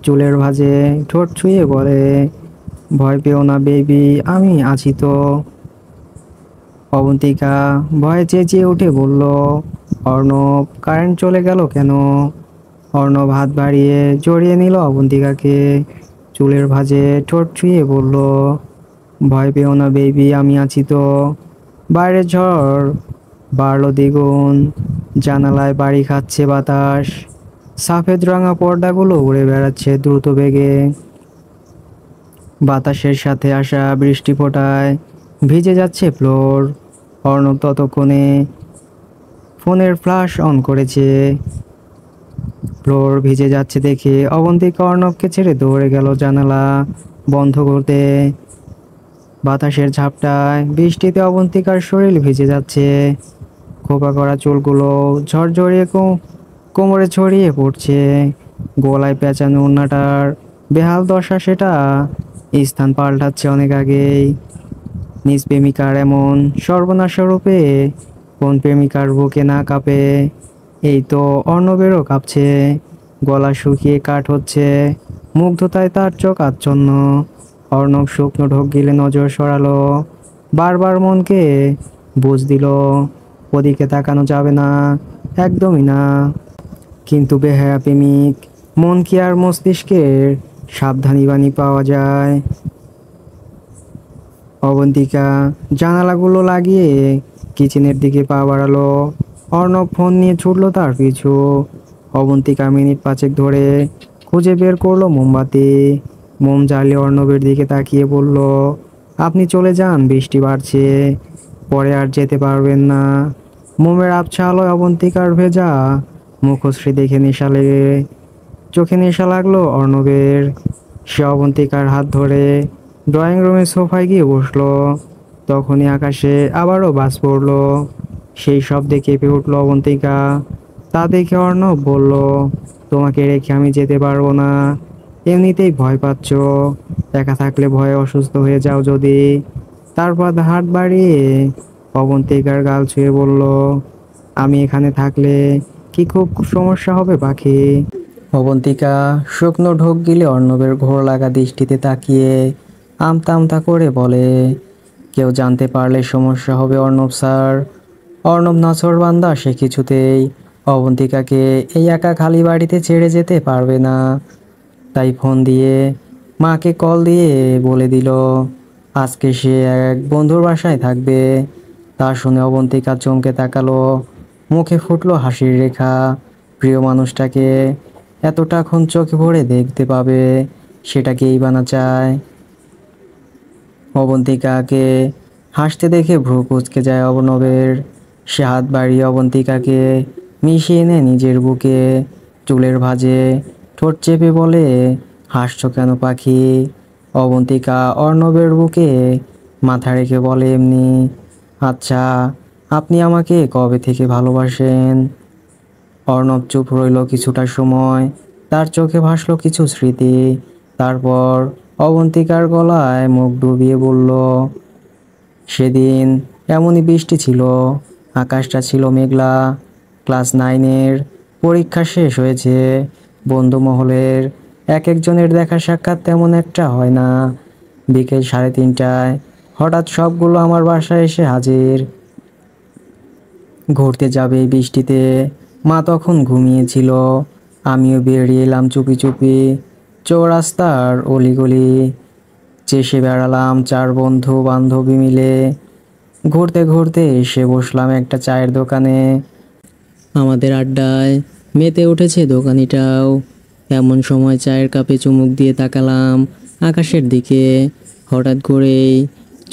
চুলের ভাঁজে ঠোঁট ছুঁয়ে বলে, ভয় পেও না বেবি, আমি আছি তো। অবন্তিকা ভয়ে চেঁচিয়ে উঠে বলল, অর্ণব, কারেন্ট চলে গেল কেন? অর্ণব হাত বাড়িয়ে জড়িয়ে নিল অবন্তিকাকে, চুলের ভাঁজে ঠোঁট ছুঁয়ে বলল, ভয় পেও না বেবি, আমি আছি তো। বাইরে ঝড় বাড়লো দ্বিগুণ, জানালায় বাড়ি খাচ্ছে বাতাস, সাফেদ রঙা পর্দাগুলো উড়ে বেড়াচ্ছে দ্রুত বেগে। বাতাসের সাথে আসা বৃষ্টি ফোঁটায় ভিজে যাচ্ছে ফ্লোর। অর্ণব ততক্ষণে ফোনের ফ্ল্যাশ অন করেছে। ফ্লোর ভিজে যাচ্ছে দেখে অবন্তিকা অর্ণবকে ছেড়ে দৌড়ে গেল জানালা বন্ধ করতে। বাতাসের ঝাপটায় বৃষ্টিতে অবন্তিকার শরীর ভিজে যাচ্ছে। খোপা করা চুলগুলো ঝরঝরিয়ে কোমরে ছড়িয়ে পড়ছে। গলায় পেঁচানো ওড়নাটার বেহাল দশা, সেটা স্থান পাল্টাচ্ছে অনেক আগেই। নিজ প্রেমিকার এমন সর্বনাশা রূপে কোন প্রেমিকার বুকে না কাঁপে? এই তো অর্ণবেরও কাঁপছে, গলা শুকিয়ে কাঠ হচ্ছে, মুগ্ধতায় তার চোখ আচ্ছন্ন। অর্ণব শুকনো ঢোক গিলে নজর সরালো, বারবার মনকে বুঝ দিল ওদিকে তাকানো যাবে না, একদমই না। কিন্তু বেহায়া প্রেমিক মন কি আর মস্তিষ্কের সাবধানী বাণী পাওয়া যায়? অবন্তিকা জানালাগুলো লাগিয়ে কিচেনের দিকে পা বাড়ালো। অর্ণব ফোন নিয়ে ছুটলো তার পিছু। অবন্তিকা মিনিট পাঁচেক ধরে খুঁজে বের করলো মোমবাতি। মোম জ্বালিয়ে অর্ণবের দিকে তাকিয়ে বলল, আপনি চলে যান, বৃষ্টি বাড়ছে, পরে আর যেতে পারবেন না। মোমের আবছা আলোয় অবন্তিকার ভেজা মুখশ্রী দেখে চোখে নেশা লাগলো অর্ণবের। সে অবন্তিকার হাত ধরে ড্রয়িং রুমের সোফায় গিয়ে বসলো। তখনই আকাশে আবারও বাজ পড়লো। সেই শব্দে কেঁপে উঠল অবন্তিকা। তা দেখে অর্ণব বলল, তোমাকে রেখে আমি যেতে পারবো না। এমনিতেই ভয় পাচ্ছ, একা থাকলে ভয়ে অসুস্থ হয়ে যাও যদি। তারপর হাত বাড়িয়ে অবন্তিকার গাল ছুঁয়ে বলল, আমি এখানে থাকলে কি খুব সমস্যা হবে পাখি? অবন্তিকা শুকনো ঢোক গিলে অর্ণবের ঘোর লাগা দৃষ্টিতে তাকিয়ে আমতা আমতা করে বলে, কেউ জানতে পারলে সমস্যা হবে অর্ণব স্যার। অর্ণব নাছোড়বান্দা, সে কিছুতেই অবন্তিকাকে এই একা খালি বাড়িতে ছেড়ে যেতে পারবে না। তাই ফোন দিয়ে মাকে কল দিয়ে বলে দিল আজকে সে এক বন্ধুর বাসায় থাকবে। তা শুনে অবন্তিকা চমকে তাকালো, মুখে ফুটলো হাসির রেখা। প্রিয় মানুষটাকে এতটাক্ষণ চোখে ভরে দেখতে পাবে, সেটাকেই বানা চায়। অবন্তিকাকে হাসতে দেখে ভ্রু কুঁচকে যায় অর্ণবের। সে হাত বাড়িয়ে অবন্তিকাকে মিশিয়ে নেয় নিজের বুকে, চুলের ভাঁজে ঠোঁট চেপে বলে, হাসছো কেন পাখি? অবন্তিকা অর্ণবের বুকে মাথা রেখে বলে, এমনি। আচ্ছা, আপনি আমাকে কবে থেকে ভালোবাসেন? অর্ণব চুপ রইল কিছুটা সময়, তার চোখে ভাসলো কিছু স্মৃতি। তারপর অবন্তিকার গলায় মুখ ডুবিয়ে বলল, সেদিন এমনই বৃষ্টি ছিল, আকাশটা ছিল মেঘলা। ক্লাস 9-এর পরীক্ষা শেষ হয়েছে। বন্ধু মহলের এক একজনের দেখা সাক্ষাৎ তেমন একটা হয় না। বিকেল 3:30টায় হঠাৎ সবগুলো আমার বাসায় এসে হাজির। ঘুরতে যাবে এই বৃষ্টিতে। মা তখন ঘুমিয়েছিল, আমিও বেরিয়ে এলাম চুপি চুপি। চৌরাস্তার অলিগলি চেষে বেড়ালাম 4 বন্ধু বান্ধবী মিলে। ঘুরতে ঘুরতে এসে বসলাম একটা চায়ের দোকানে। আমাদের আড্ডায় মেতে উঠেছে দোকানিটাও। এমন সময় চায়ের কাপে চুমুক দিয়ে তাকালাম আকাশের দিকে। হঠাৎ করেই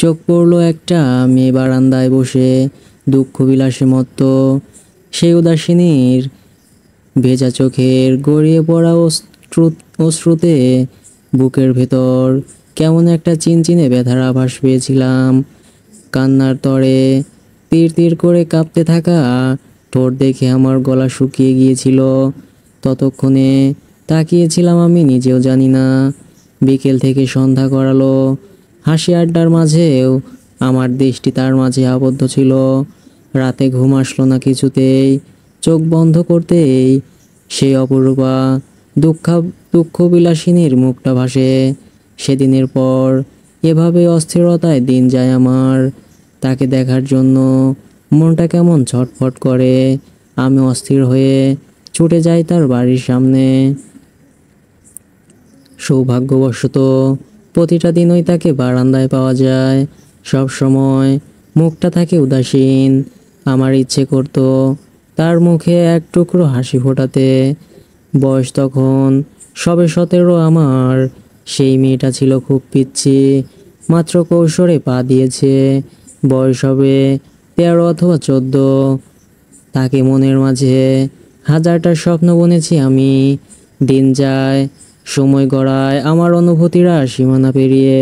চোখ পড়লো একটা মেয়ে বারান্দায় বসে দুঃখ বিলাসে মত্ত। সেই উদাসিনীর ভেজা চোখের গড়িয়ে পড়া অশ্রুতে বুকের ভেতর কেমন একটা চিনচিনে ব্যথার আভাস পেয়েছিলাম। কান্নার তরে তীর তীর করে কাঁপতে থাকা ঠোঁট দেখে আমার গলা শুকিয়ে গিয়েছিল। ততক্ষণে তাকিয়েছিলাম আমি নিজেও জানি না। বিকেল থেকে সন্ধ্যা গড়ালো, হাসি আড্ডার মাঝেও আমার দৃষ্টি তার মাঝে আবদ্ধ ছিল। রাতে ঘুম আসলো না কিছুতেই। চোখ বন্ধ করতেই সেই অপরূপা দুঃখ বিলাসিনীর মুখটা ভাসে। সেদিনের পর এভাবে অস্থিরতায় দিন যায় আমার। তাকে দেখার জন্য মনটা কেমন ছটফট করে। আমি অস্থির হয়ে ছুটে যাই তার বাড়ির সামনে। সৌভাগ্যবশত প্রতিটা দিনই তাকে বারান্দায় পাওয়া যায়। সব সময় মুখটা থাকে উদাসীন। আমার ইচ্ছে করতো তার মুখে এক টুকরো হাসি ফোটাতে। বয়স তখন সবে 17 আমার। সেই মেয়েটা ছিল খুব পিচ্ছি, মাত্র কৈশোরে পা দিয়েছে। বয়স হবে 13 অথবা 14। তাকে মনের মাঝে হাজারটা স্বপ্ন বুনেছি আমি। দিন যায়, সময় গড়ায়, আমার অনুভূতিরা সীমানা পেরিয়ে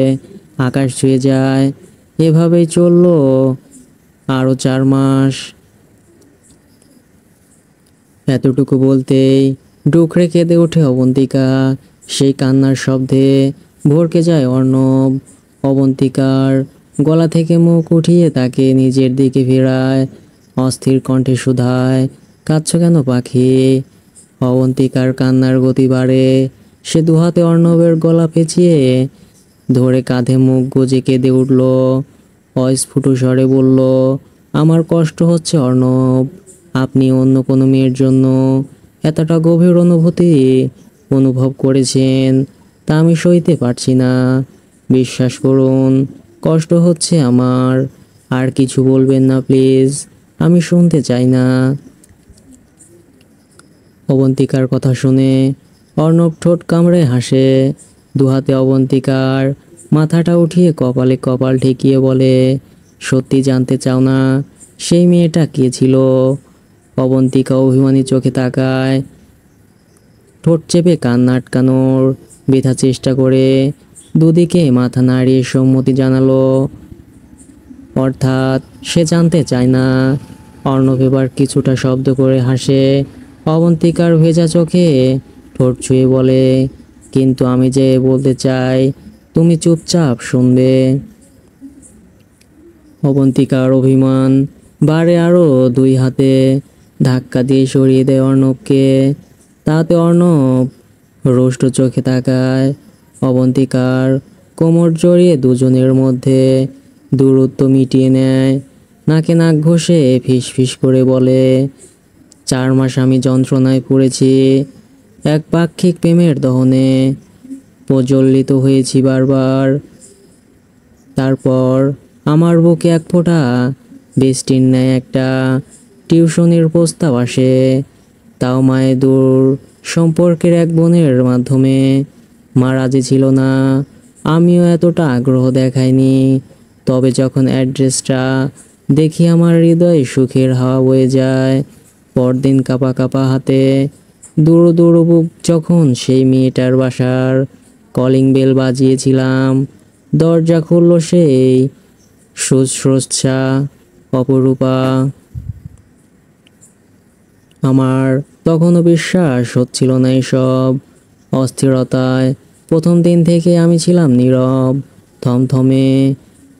আকাশ ছুঁয়ে যায়। এভাবেই চললো আরও 4 মাস। এতটুকু বলতেই ডুকরে কেঁদে ওঠে অবন্তিকা। সেই কান্নার শব্দে ভরকে যায় অর্ণব। অবন্তিকার গলা থেকে মুখ উঠিয়ে তাকে নিজের দিকে ফেরায়। অস্থির কণ্ঠে শুধায়, কাঁদছো কেন পাখি? অবন্তিকার কান্নার গতি বাড়ে। সে দুহাতে অর্ণবের গলা পেঁচিয়ে ধরে কাঁধে মুখ গুজে কেঁদে উঠল। অস্ফুট স্বরে বলল, আমার কষ্ট হচ্ছে অর্ণব। আপনি অন্য কোনো মেয়ের জন্য এতটা গভীর অনুভূতি অনুভব করেছেন, তা আমি সইতে পারছি না। বিশ্বাস করুন, কষ্ট হচ্ছে আমার। আর কিছু বলবেন না প্লিজ, আমি শুনতে চাই না। অবন্তিকার কথা শুনে অর্ণব ঠোঁট কামড়ে হাসে। দুহাতে অবন্তিকার মাথাটা উঠিয়ে কপালে কপাল ঠেকিয়ে বলে, সত্যি জানতে চাও না সেই মেয়েটা কে ছিল? অবন্তিকা অভিমানী চোখে তাকায়। ঠোঁট চেপে কান্না আটকানোর বৃথা চেষ্টা করে দুদিকে মাথা নাড়িয়ে সম্মতি জানালো। অর্থাৎ সে জানতে চায় না। অর্ণব এবার কিছুটা শব্দ করে হাসে। অবন্তিকার ভেজা চোখে ঠোঁট ছুঁয়ে বলে, কিন্তু আমি যে বলতে চাই তুমি চুপচাপ শুনবে। অবন্তিকার অভিমান বাড়ে আরও। 2 হাতে ধাক্কা দিয়ে সরিয়ে দেয় অর্ণবকে। তাতে অর্ণব রুষ্ট চোখে তাকায়। অবন্তিকার কোমর জড়িয়ে দুজনের মধ্যে দূরত্ব মিটিয়ে নেয়। নাকে নাক ঘষে ফিস ফিস করে বলে, 4 মাস আমি যন্ত্রণায় পড়েছি। এক পাক্ষিক প্রেমের দহনে প্রজ্বলিত হয়েছি বারবার। তারপর আমার বুকে এক ফোঁটা বৃষ্টির ন্যায় একটা টিউশনির প্রস্তাব আসে, তাও মায়ের দূর সম্পর্কের এক বোনের মাধ্যমে। মা রাজি ছিল না, আমিও এতটা আগ্রহ দেখাইনি। তবে যখন অ্যাড্রেসটা দেখি আমার হৃদয়ে সুখের হাওয়া বয়ে যায়। পরদিন কাঁপা কাঁপা হাতে দূর দূর বুক যখন সেই মেয়েটার বাসার কলিং বেল বাজিয়েছিলাম, দরজা খুলল সেই সুশ্রোষা অপরূপা। আমার তখনও বিশ্বাস হচ্ছিল না এসব। অস্থিরতায় প্রথম দিন থেকে আমি ছিলাম নীরব, থমথমে,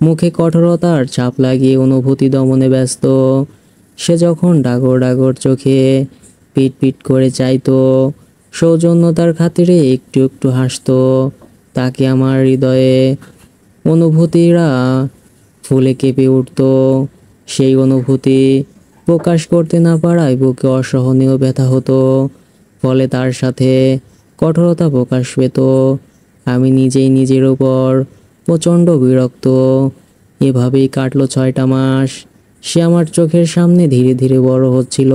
মুখে কঠোরতার ছাপ লাগিয়ে অনুভূতি দমনে ব্যস্ত। সে যখন ডাগর ডাগর চোখে পিট পিট করে চাইতো, সৌজন্যতার খাতিরে একটু একটু হাসতো, তাকে আমার হৃদয়ে অনুভূতিরা ফুলে কেঁপে উঠত। সেই অনুভূতি প্রকাশ করতে না পারায় বুকে অসহনীয় ব্যথা হতো। ফলে তার সাথে কঠোরতা প্রকাশ পেত। আমি নিজেই নিজের উপর প্রচণ্ড বিরক্ত। এভাবেই কাটলো 6টা মাস। সে আমার চোখের সামনে ধীরে ধীরে বড় হচ্ছিল।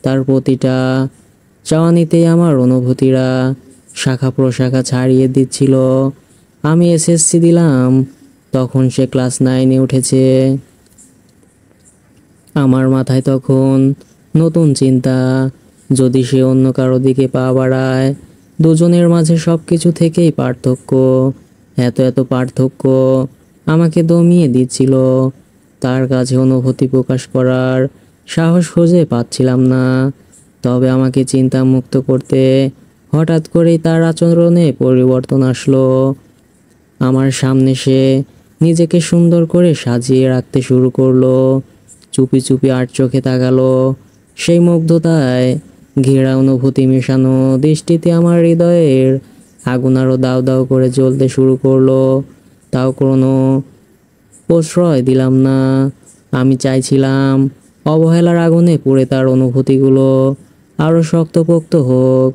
তার প্রতিটা চাওয়ানিতেই আমার অনুভূতিরা শাখা প্রশাখা ছাড়িয়ে দিচ্ছিল। আমি এসএসসি দিলাম, তখন সে ক্লাস 9-এ উঠেছে। আমার মাথায় তখন নতুন চিন্তা, যদি সে অন্য কারো দিকে পা বাড়ায়। দুজনের মাঝে সব কিছু থেকেই পার্থক্য। এত এত পার্থক্য আমাকে দমিয়ে দিচ্ছিল। তার কাছে অনুভূতি প্রকাশ করার সাহস খুঁজে পাচ্ছিলাম না। তবে আমাকে চিন্তামুক্ত করতে হঠাৎ করেই তার আচরণে পরিবর্তন আসলো। আমার সামনে সে নিজেকে সুন্দর করে সাজিয়ে রাখতে শুরু করলো। চুপি চুপি আর চোখে তাকালো। সেই মুগ্ধতায় ঘেরা অনুভূতি মেশানো দৃষ্টিতে আমার হৃদয়ের আগুন আরো দাউ দাউ করে জ্বলতে শুরু করলো। তাও কোনো প্রশ্রয় দিলাম না। আমি চাইছিলাম অবহেলার আগুনে পুড়ে তার অনুভূতিগুলো আরো শক্তপোক্ত হোক।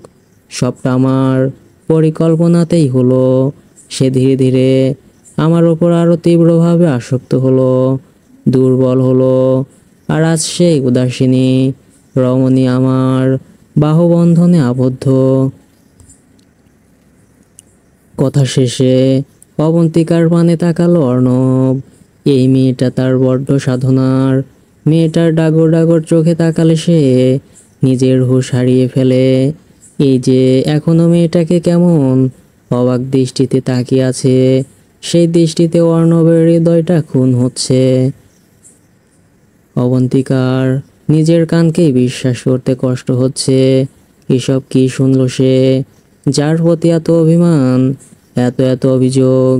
সবটা আমার পরিকল্পনাতেই হলো। সে ধীরে ধীরে আমার ওপর আরো তীব্রভাবে আসক্ত হলো, দুর্বল হলো। আর আজ সেই উদাসিনী রমণী আমার বাহুবন্ধনে আবদ্ধ। কথা শেষে অবন্তিকার পানে তাকালো অর্ণব। এই মেয়েটা তার বড্ড সাধনার। মেয়েটার ডাগর ডাগর চোখে তাকালে সে নিজের হুঁশ হারিয়ে ফেলে। এই যে এখনো মেয়েটাকে কেমন অবাক দৃষ্টিতে তাকিয়ে আছে, সেই দৃষ্টিতে অর্ণবের হৃদয়টা খুন হচ্ছে। অবন্তিকার নিজের কানকেই বিশ্বাস করতে কষ্ট হচ্ছে। এসব কি শুনল সে? যার প্রতি এত অভিমান, এত এত অভিযোগ,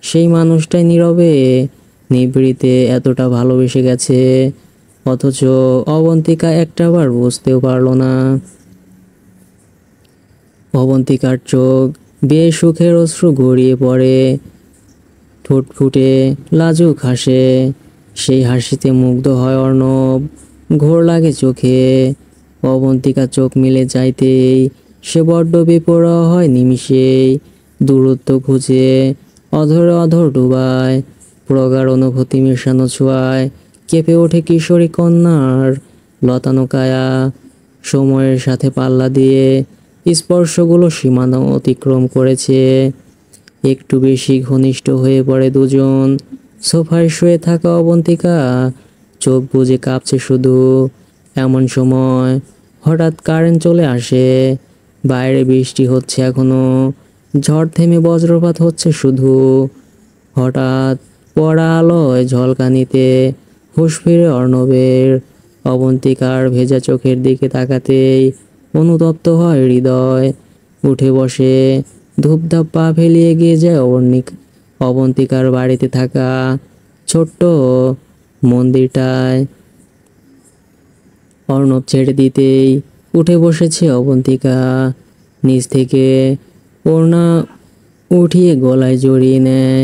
সেই মানুষটাই নীরবে নিভৃতে এতটা ভালোবেসে গেছে। অথচ অবন্তিকা একটাবার বুঝতেও পারল না। অবন্তিকার চোখ বেয়ে সুখের অশ্রু গড়িয়ে পড়ে, ঠোঁট ফুটে লাজুক হাসে। সেই হাসিতে মুগ্ধ হয় অর্ণব। ঘোর লাগে চোখে। অবন্তিকা চোখ মিলে যাইতেই সে বড্ড বেপরোয়া হয় নিমিষেই। দূরত্ব খুঁজে অধরে অধর ডুবায়। প্রগাঢ় অনুভূতি মেশানো ছোঁয়ায় কেঁপে ওঠে কিশোরী কন্যার লতানো কায়া। সময়ের সাথে পাল্লা দিয়ে স্পর্শগুলো সীমানা অতিক্রম করেছে। একটু বেশি ঘনিষ্ঠ হয়ে পড়ে দুজন। সোফায় শুয়ে থাকা অবন্তিকা চোখ বুজে কাঁপছে শুধু। এমন সময় হঠাৎ কারেন্ট চলে আসে। বাইরে বৃষ্টি হচ্ছে এখনো, ঝড় থেমে বজ্রপাত হচ্ছে শুধু। হঠাৎ পড়া আলোয় ঝলকানিতে হুঁশ ফিরে অর্ণবের। অবন্তিকার ভেজা চোখের দিকে তাকাতেই অনুতপ্ত হয় হৃদয়। উঠে বসে ধূপধাপ পা ফেলিয়ে এগিয়ে যায় অবন্তিকার বাড়িতে থাকা ছোট্ট মন্দিরটায়। অর্ণব ছেড়ে দিতেই উঠে বসেছে অবন্তিকা। নিচ থেকে ওড়না উঠিয়ে গলায় জড়িয়ে নেয়।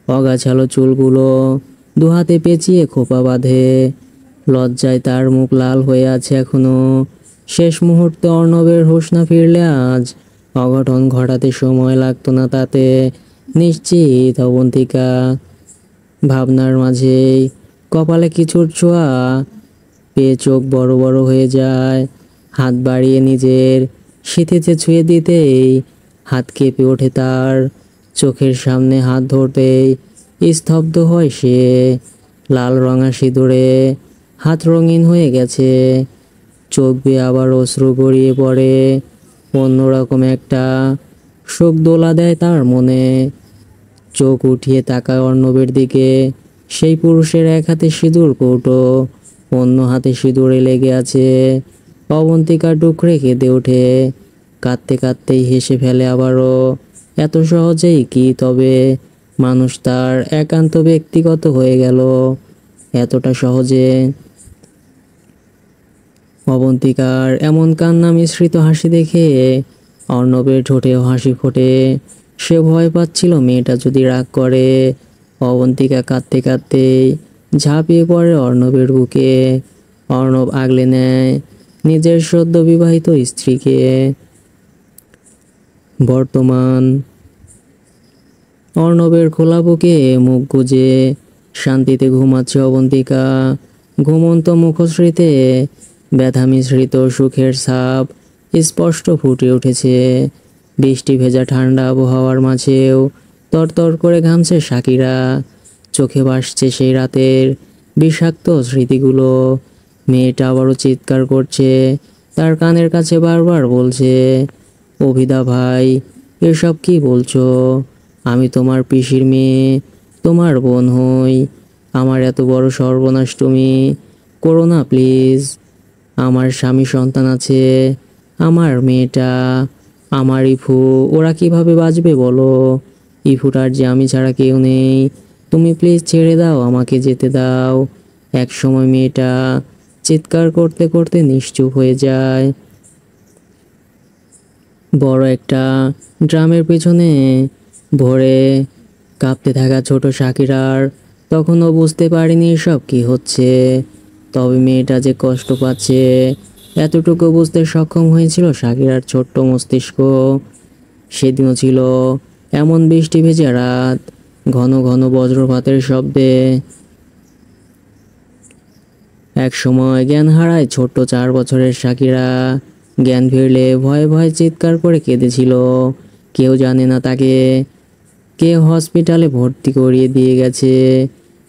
অগাছালো চুলগুলো দুহাতে পেঁচিয়ে খোপা বাঁধে। লজ্জায় তার মুখ লাল হয়ে আছে এখনো। শেষ মুহূর্তে অর্ণবের হুঁশ না ফিরলে আজ অঘটন ঘটাতে সময় লাগতো না তাতে, নিশ্চিত অবন্তিকা। ভাবনার মাঝেই কপালে কিছুর ছোঁয়া পেয়ে চোখ বড় বড় হয়ে যায়। হাত বাড়িয়ে নিজের সিঁথিতে ছুঁয়ে দিতেই হাত কেঁপে ওঠে তার। চোখের সামনে হাত ধরতেই স্তব্ধ হয় সে। লাল রঙা সিঁদুরে হাত রঙিন হয়ে গেছে। চোখ বেয়ে আবার অশ্রু গড়িয়ে পড়ে। অন্যরকম একটা শোক দোলা দেয় তার মনে। চোখ উঠিয়ে তাকায় অর্ণবের দিকে। সেই পুরুষের এক হাতে সিঁদুর কৌটো, অন্য হাতে সিঁদুরে লেগে আছে। অবন্তিকা ডুকরে কেঁদে ওঠে। কাঁদতে কাঁদতেই হেসে ফেলে আবারও। এত সহজেই কি তবে মানুষ তার একান্ত ব্যক্তিগত হয়ে গেল? এতটা সহজে? অবন্তিকার এমন কান্না মিশ্রিত হাসি দেখে অর্ণবের ঠোঁটেও হাসি ফোটে। সে ভয় পাচ্ছিল মেয়েটা যদি রাগ করে। অবন্তিকা কাঁদতে কাঁদতে ঝাঁপিয়ে পড়ে অর্ণবের বুকে। অর্ণব আগলে নেয় নিজের সদ্য বিবাহিত স্ত্রীকে। বর্তমান অর্ণবের খোলা বুকে মুখ গুজে শান্তিতে ঘুমাচ্ছে অবন্তিকা। ঘুমন্ত মুখশ্রীতে ব্যথা মিশ্রিত সুখের ছাপ স্পষ্ট ফুটে উঠেছে। বৃষ্টি ভেজা ঠান্ডা আবহাওয়ার মাঝেও তরতর করে ঘামছে সাকিরা। চোখে ভাসছে সেই রাতের বিষাক্ত স্মৃতিগুলো। মেয়েটা আবারও চিৎকার করছে, তার কানের কাছে বারবার বলছে, অভিদা ভাই, এসব কি বলছো? আমি তোমার পিসির মেয়ে, তোমার বোন হই। আমার এত বড় সর্বনাশ তুমি করো না প্লিজ। আমার স্বামী সন্তান আছে, আমার মেয়েটা, আমার ইফু, ওরা কিভাবে বাঁচবে বলো? ইফুটার যে আমি ছাড়া কেউ নেই। তুমি প্লিজ ছেড়ে দাও, আমাকে যেতে দাও। এক সময় মেয়েটা চিৎকার করতে করতে নিশ্চুপ হয়ে যায়। বড় একটা ড্রামের পেছনে ভরে কাঁপতে থাকা ছোট সাকিরার তখনও বুঝতে পারিনি সব কি হচ্ছে। তবে মেয়েটা যে কষ্ট পাচ্ছে এতটুকু বুঝতে সক্ষম হয়েছিল সাকিরার ছোট্ট মস্তিষ্ক। সেদিনও ছিল এমন বৃষ্টি ভেজা রাত, ঘন ঘন বজ্রপাতের শব্দে এক সময় জ্ঞান হারায় ছোট্ট 4 বছরের সাকিরা। জ্ঞান ফিরলে ভয়ে ভয়ে চিৎকার করে কেঁদেছিল। কেউ জানে না তাকে কে হসপিটালে ভর্তি করিয়ে দিয়ে গেছে।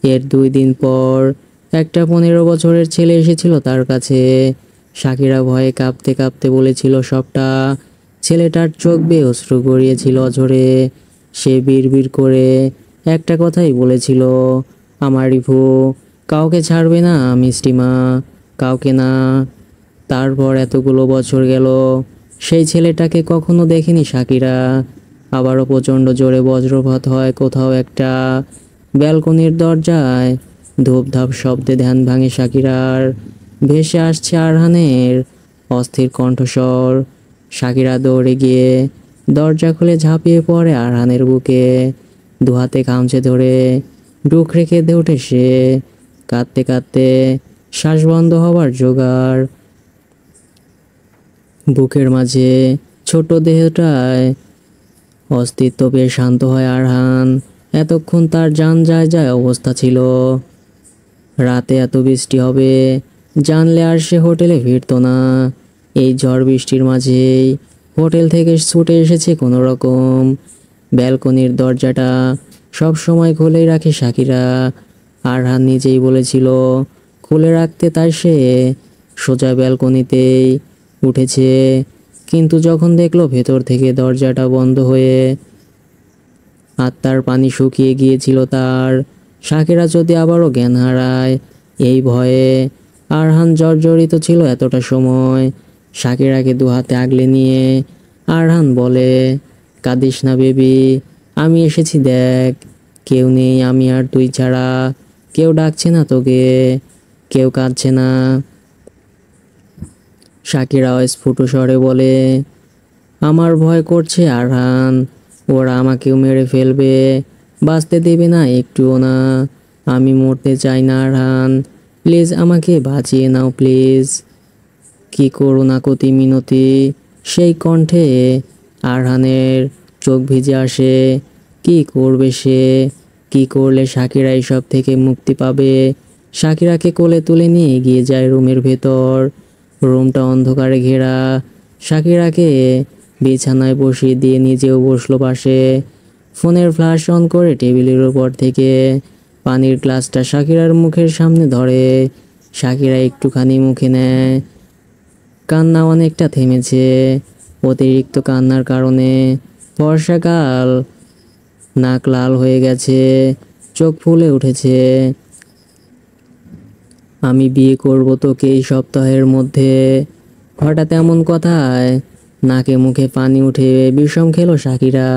এর 2 দিন পর একটা 15 বছরের ছেলে এসেছিল তার কাছে। সাকিরা ভয়ে কাঁপতে কাঁপতে বলেছিল সবটা। ছেলেটার চোখ বেয়ে অশ্রু গড়িয়েছিল অঝরে। সে বিড়বিড় করে একটা কথাই বলেছিল, আমার রিভু কাউকে ছাড়বে না মিষ্টি মা, কাউকে না। তারপর এতগুলো বছর গেল, সেই ছেলেটাকে কখনো দেখেনি সাকিরা। আবারও প্রচণ্ড জোরে বজ্রপাত হয় কোথাও একটা ব্যালকনির দরজায়। ধূপধাপ শব্দে ধ্যান ভাঙে সাকিরার। ভেসে আসছে আরহানের অস্থির কণ্ঠস্বর। সাকিরা দৌড়ে গিয়ে দরজা খুলে ঝাঁপিয়ে পড়ে আরহানের বুকে। দুহাতে খামচে ধরে ডুকরে কেঁদে ওঠে সে। কাঁদতে কাঁদতে শ্বাস বন্ধ হবার জোগাড়। বুকের মাঝে ছোট দেহটায় অস্তিত্ব পেয়ে শান্ত হয় আরহান। এতক্ষণ তার জান যায় যায় অবস্থা ছিল। রাতে এত বৃষ্টি হবে জানলে আর সে হোটেলে ফিরতো না। এই ঝড় বৃষ্টির মাঝেই হোটেল থেকে ছুটে এসেছে কোনো রকম। ব্যালকনির দরজাটা সব সময় খুলেই রাখে সাকিরা। আরহান নিজেই বলেছিল খুলে রাখতে, তাই সে সোজা ব্যালকনিতেই উঠেছে। কিন্তু যখন দেখলো ভেতর থেকে দরজাটা বন্ধ হয়ে আত্মার পানি শুকিয়ে গিয়েছিল তার। সাকিরা যদি আবারও জ্ঞান হারায় এই ভয়ে আরহান জর্জরিত ছিল এতটা সময়। সাকিরাকে দুহাতে আগলে নিয়ে আরহান বলে, কাঁদিস না বেবি, আমি এসেছি দেখ। কেউ নেই আমি আর তুই ছাড়া। কেউ ডাকছে না তোকে, কেউ কাঁদছে না। সাকিরা স্ফুট স্বরে বলে, আমার ভয় করছে আরহান, ওরা আমাকেও মেরে ফেলবে, বাঁচতে দেবে না একটুও না। আমি মরতে চাই না আরহান, প্লিজ আমাকে বাঁচিয়ে নাও প্লিজ। কি করুণা কতি মিনতি সেই কণ্ঠে। আরহানের চোখ ভিজে আসে। কি করবে সে? কি করলে সাকিরা এসব থেকে মুক্তি পাবে? সাকিরাকে কোলে তুলে নিয়ে এগিয়ে যায় রুমের ভেতর। রুমটা অন্ধকারে ঘেরা। সাকিরাকে বিছানায় বসিয়ে দিয়ে নিজেও বসলো পাশে। ফোনের ফ্ল্যাশ অন করে টেবিলের উপর থেকে পানির গ্লাসটা সাকিরার মুখের সামনে ধরে। সাকিরা একটুখানি মুখে নেয়। কান্না অনেকটা থেমেছে। অতিরিক্ত কান্নার কারণে বর্ষাকাল নাক লাল হয়ে গেছে, চোখ ফুলে উঠেছে। আমি বিয়ে করব তোকে এই সপ্তাহের মধ্যে। হঠাৎ এমন কথায় নাকে মুখে পানি উঠে বিষম খেলো সাকিরা।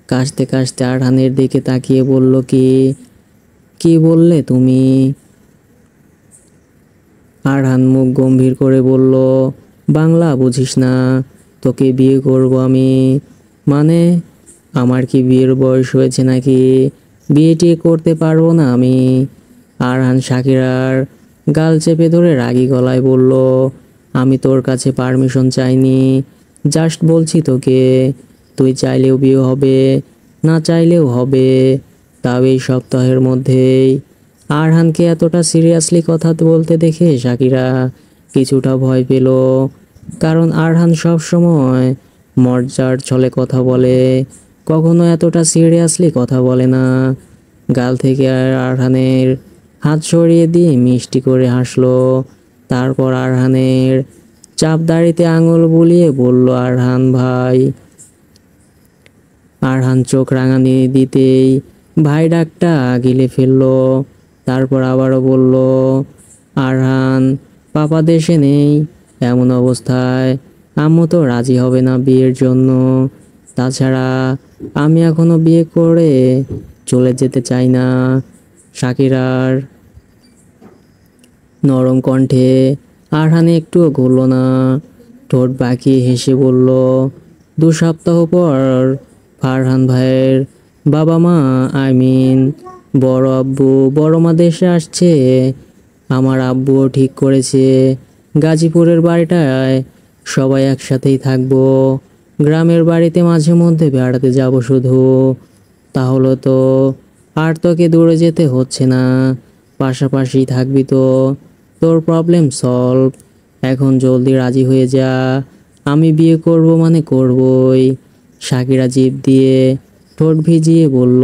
কাশতে কাশতে আরহানের দিকে তাকিয়ে বলল, কি কি বললে তুমি? আরহান মুখ গম্ভীর করে বলল, বাংলা বুঝিস না? তোকে বিয়ে করব আমি। মানে আমার কি বিয়ের বয়স হয়েছে নাকি? বিয়ে টিয়ে করতে পারবো না আমি। আরহান সাকিরার গাল চেপে ধরে রাগী গলায় বলল, আমি তোর কাছে পারমিশন চাইনি, জাস্ট বলছি তোকে, তুই চাইলেও বিয়ে হবে, না চাইলেও হবে। তাও এই সপ্তাহের মধ্যেই। আরহানকে এতটা সিরিয়াসলি কথা বলতে দেখে শাকিরা কিছুটা ভয় পেল, কারণ আরহান সব সময় মজার ছলে কথা বলে, কখনো এতটা সিরিয়াসলি কথা বলে না। গাল থেকে আরহানের হাত সরিয়ে দিয়ে মিষ্টি করে হাসলো। তারপর আরহানের চাপ দাড়িতে আঙুল বুলিয়ে বলল, আরহান ভাই। আরহান চোখ রাঙানি দিতেই ভাই ডাকটা গিলে ফেললো। তারপর আবারও বলল, আরহান, পাপা দেশে নেই। এমন অবস্থায় আম্মু তো রাজি হবে না বিয়ের জন্য। তাছাড়া আমি এখনো বিয়ে করে চলে যেতে চাই না। শাকিরার নরম কণ্ঠে আরহান একটুও গলল না। ঠোঁট বাঁকিয়ে হেসে বলল, 2 সপ্তাহ পর ফারহান ভাইয়ের বাবা মা, বড় আব্বু বড় মা দেশে আসছে। আমার আব্বুও ঠিক করেছে গাজীপুরের বাড়িটায় সবাই একসাথেই থাকবো। গ্রামের বাড়িতে মাঝে মধ্যে বেড়াতে যাব শুধু। তাহলে তো আর তোকে দূরে যেতে হচ্ছে না, পাশাপাশি থাকবি তো। তোর প্রবলেম সলভ। এখন জলদি রাজি হয়ে যা। আমি বিয়ে করব মানে করবই। শাকিরা জিভ দিয়ে ঠোঁট ভিজিয়ে বলল,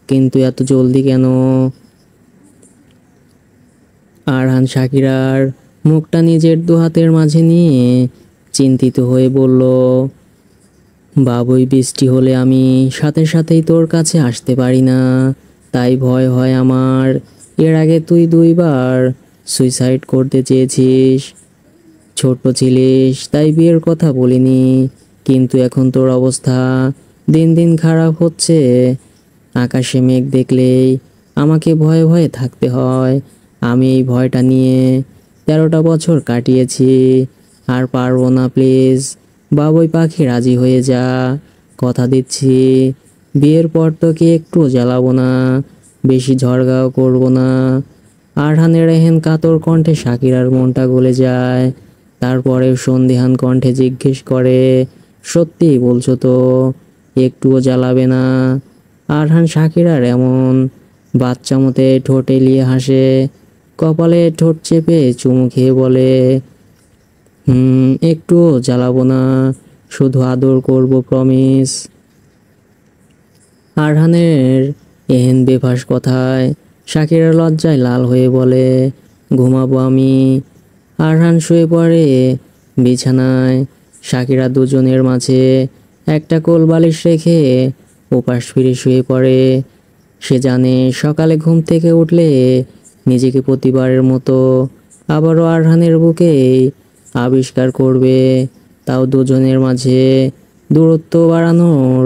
কিন্তু এত জলদি কেন? আরহান শাকিরার মুখটা নিজের 2 হাতের মাঝে নিয়ে চিন্তিত হয়ে বলল, বাবুই বৃষ্টি হলে আমি সাথে সাথেই তোর কাছে আসতে পারি না, তাই ভয় হয় আমার। এর আগে তুই 2বার সুইসাইড করতে চেয়েছিস। ছোট ছিলিস তাই বিয়ের কথা বলিনি, কিন্তু এখন তোর অবস্থা দিন দিন খারাপ হচ্ছে। আকাশে মেঘ দেখলেই আমাকে ভয়ে ভয়ে থাকতে হয়। আমি এই ভয়টা নিয়ে 13টা বছর কাটিয়েছি। আর পারবো না, প্লিজ বাবুই পাখি রাজি হয়ে যা। কথা দিচ্ছি, বিয়ের পর তোকে একটু জ্বালাবো না, বেশি ঝড়গাও করবো না। আরহানের এহেন কাতর কণ্ঠে শাকিরার মনটা গলে যায়। তারপরে সন্দিহান কণ্ঠে জিজ্ঞেস করে, সত্যি বলছো তো? একটুও জ্বালাবে না? আরহান শাকিরার এমন বাচ্চা মতে ঠোঁট এলিয়ে হাসে, কপালে ঠোঁট চেপে চুমু খেয়ে বলে, একটুও জ্বালাবো না, শুধু আদর করব, প্রমিস। আরহানের এহেন বেফাস কথায় শাকিরা লজ্জায় লাল হয়ে বলে, ঘুমাবো আমি। আরহান শুয়ে পড়ে বিছানায়। শাকিরা দুজনের মাঝে একটা কোল বালিশ রেখে ওপাশ ফিরে শুয়ে পড়ে। সে জানে সকালে ঘুম থেকে উঠলে নিজেকে প্রতিবারের মতো আবারও আরহানের বুকে আবিষ্কার করবে, তাও দুজনের মাঝে দূরত্ব বাড়ানোর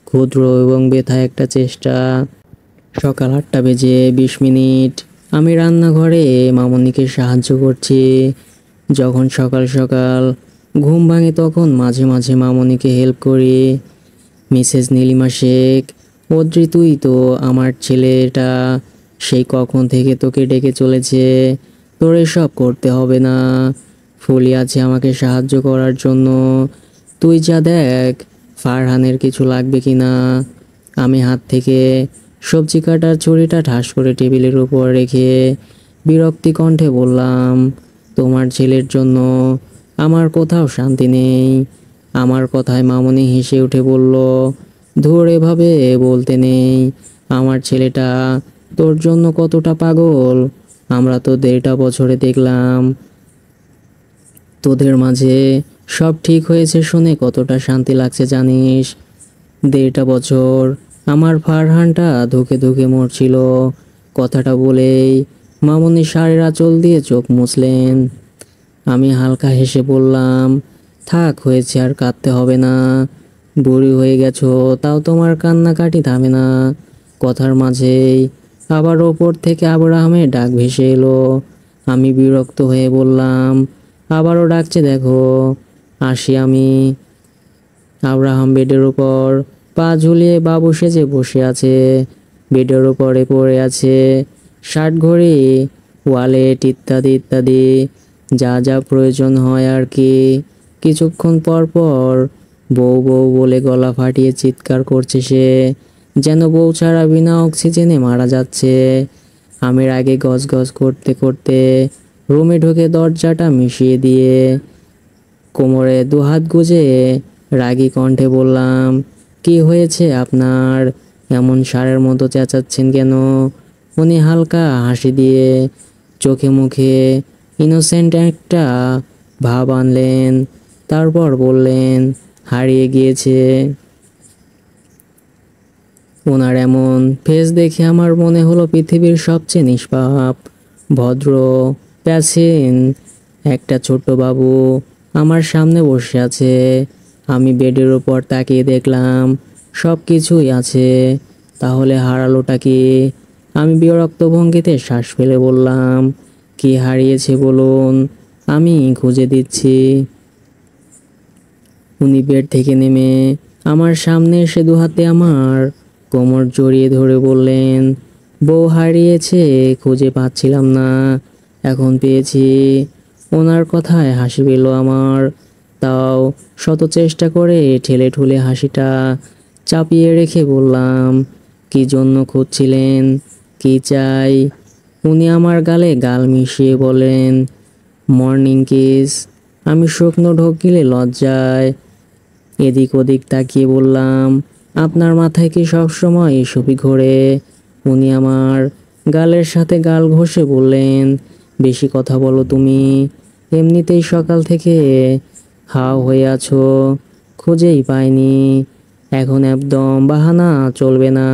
ক্ষুদ্র এবং ব্যথা একটা চেষ্টা। সকাল 8টা বেজে 20 মিনিট। আমি রান্নাঘরে মামনিকে সাহায্য করছি। যখন সকাল সকাল ঘুম ভাঙে তখন মাঝে মাঝে মামনিকে হেল্প করি। মিসেস নীলিমা শেখ, অদ্রি, তুই তো আমার ছেলেটা সেই কখন থেকে তোকে ডেকে চলেছে। তোর এসব করতে হবে না, ফুলি আছে আমাকে সাহায্য করার জন্য। তুই যা দেখ ফারহানের কিছু লাগবে কি না। আমি হাত থেকে সবজি কাটার ছুরিটা ঠাস করে টেবিলের উপর রেখে বিরক্তি কণ্ঠে বললাম, তোমার ছেলের জন্য আমার কোথাও শান্তি নেই। আমার কথায় মামনি হেসে উঠে বলল, ধুর, এভাবে বলতে নেই। আমার ছেলেটা তোর জন্য কতটা পাগল আমরা তো 1.5টা বছরে দেখলাম। তোদের মাঝে সব ঠিক হয়েছে শুনে কতটা শান্তি লাগছে জানিস। 1.5টা বছর আমার ফারহানটা ধুকে ধুকে মরছিল। কথাটা বলেই মামনি শাড়ির আঁচল দিয়ে চোখ মুছলেন। আমি হালকা হেসে বললাম, থাক, হয়েছে, আর কাঁদতে হবে না। বুড়ি হয়ে গেছো, তাও তোমার কান্নাকাটি থামে না। কথার মাঝেই আবার ওপর থেকে আব্রাহামের ডাক ভেসে এলো। আমি বিরক্ত হয়ে বললাম, আবারও ডাকছে দেখো, আসি আমি। আব্রাহাম বেডের উপর পা ঝুলিয়ে বাবু সেজে বসে আছে। বেডের উপরে পড়ে আছে শার্ট, ঘড়ি, ওয়ালেট ইত্যাদি ইত্যাদি, যা যা প্রয়োজন হয় আর কি। কিছুক্ষণ পর পর বউ বউ বলে গলা ফাটিয়ে চিৎকার করছে সে, যেন বউ ছাড়া বিনা অক্সিজেনে মারা যাচ্ছে। আমি রাগে গজগজ করতে করতে রুমে ঢুকে দরজাটা মিশিয়ে দিয়ে কোমরে দুহাত গুজে রাগী কণ্ঠে বললাম, কি হয়েছে আপনার? এমন ষাঁড়ের মতো চেঁচাচ্ছেন কেন? উনি হালকা হাসি দিয়ে চোখে মুখে ইনোসেন্ট একটা ভাব আনলেন, তারপর বললেন, হারিয়ে গিয়েছে। ওনার এমন ফেস দেখে আমার মনে হলো পৃথিবীর সবচেয়ে নিষ্পাপ, ভদ্র, প্যাসিন একটা ছোট্ট বাবু আমার সামনে বসে আছে। আমি বেডের উপর তাকিয়ে দেখলাম সব কিছুই আছে, তাহলে হারালোটা কি? আমি বিরক্ত ভঙ্গিতে শ্বাস ফেলে বললাম, কি হারিয়েছে বলুন, আমি খুঁজে দিচ্ছি। উনি বেড থেকে নেমে আমার সামনে এসে দুহাতে আমার কোমর জড়িয়ে ধরে বললেন, বউ হারিয়েছে, খুঁজে পাচ্ছিলাম না, এখন পেয়েছি। ওনার কথায় হাসি পেল আমার, তাও শত চেষ্টা করে ঠেলে ঠুলে হাসিটা চাপিয়ে রেখে বললাম, কি জন্য খুঁজছিলেন, কি চাই? উনি আমার গালে গাল মিশিয়ে বলেন, মর্নিং কিস। আমি শুকনো ঢোক গিলে লজ্জায় এদিক ওদিক তাকিয়ে বললাম, আপনার মাথায় কি সবসময় এসবই ঘোরে? উনি আমার গালের সাথে গাল ঘষে বললেন, বেশি কথা বলো তুমি, এমনিতেই সকাল থেকে হাও হয়ে আছো, খুঁজেই পাইনি, এখন একদম বাহানা চলবে না।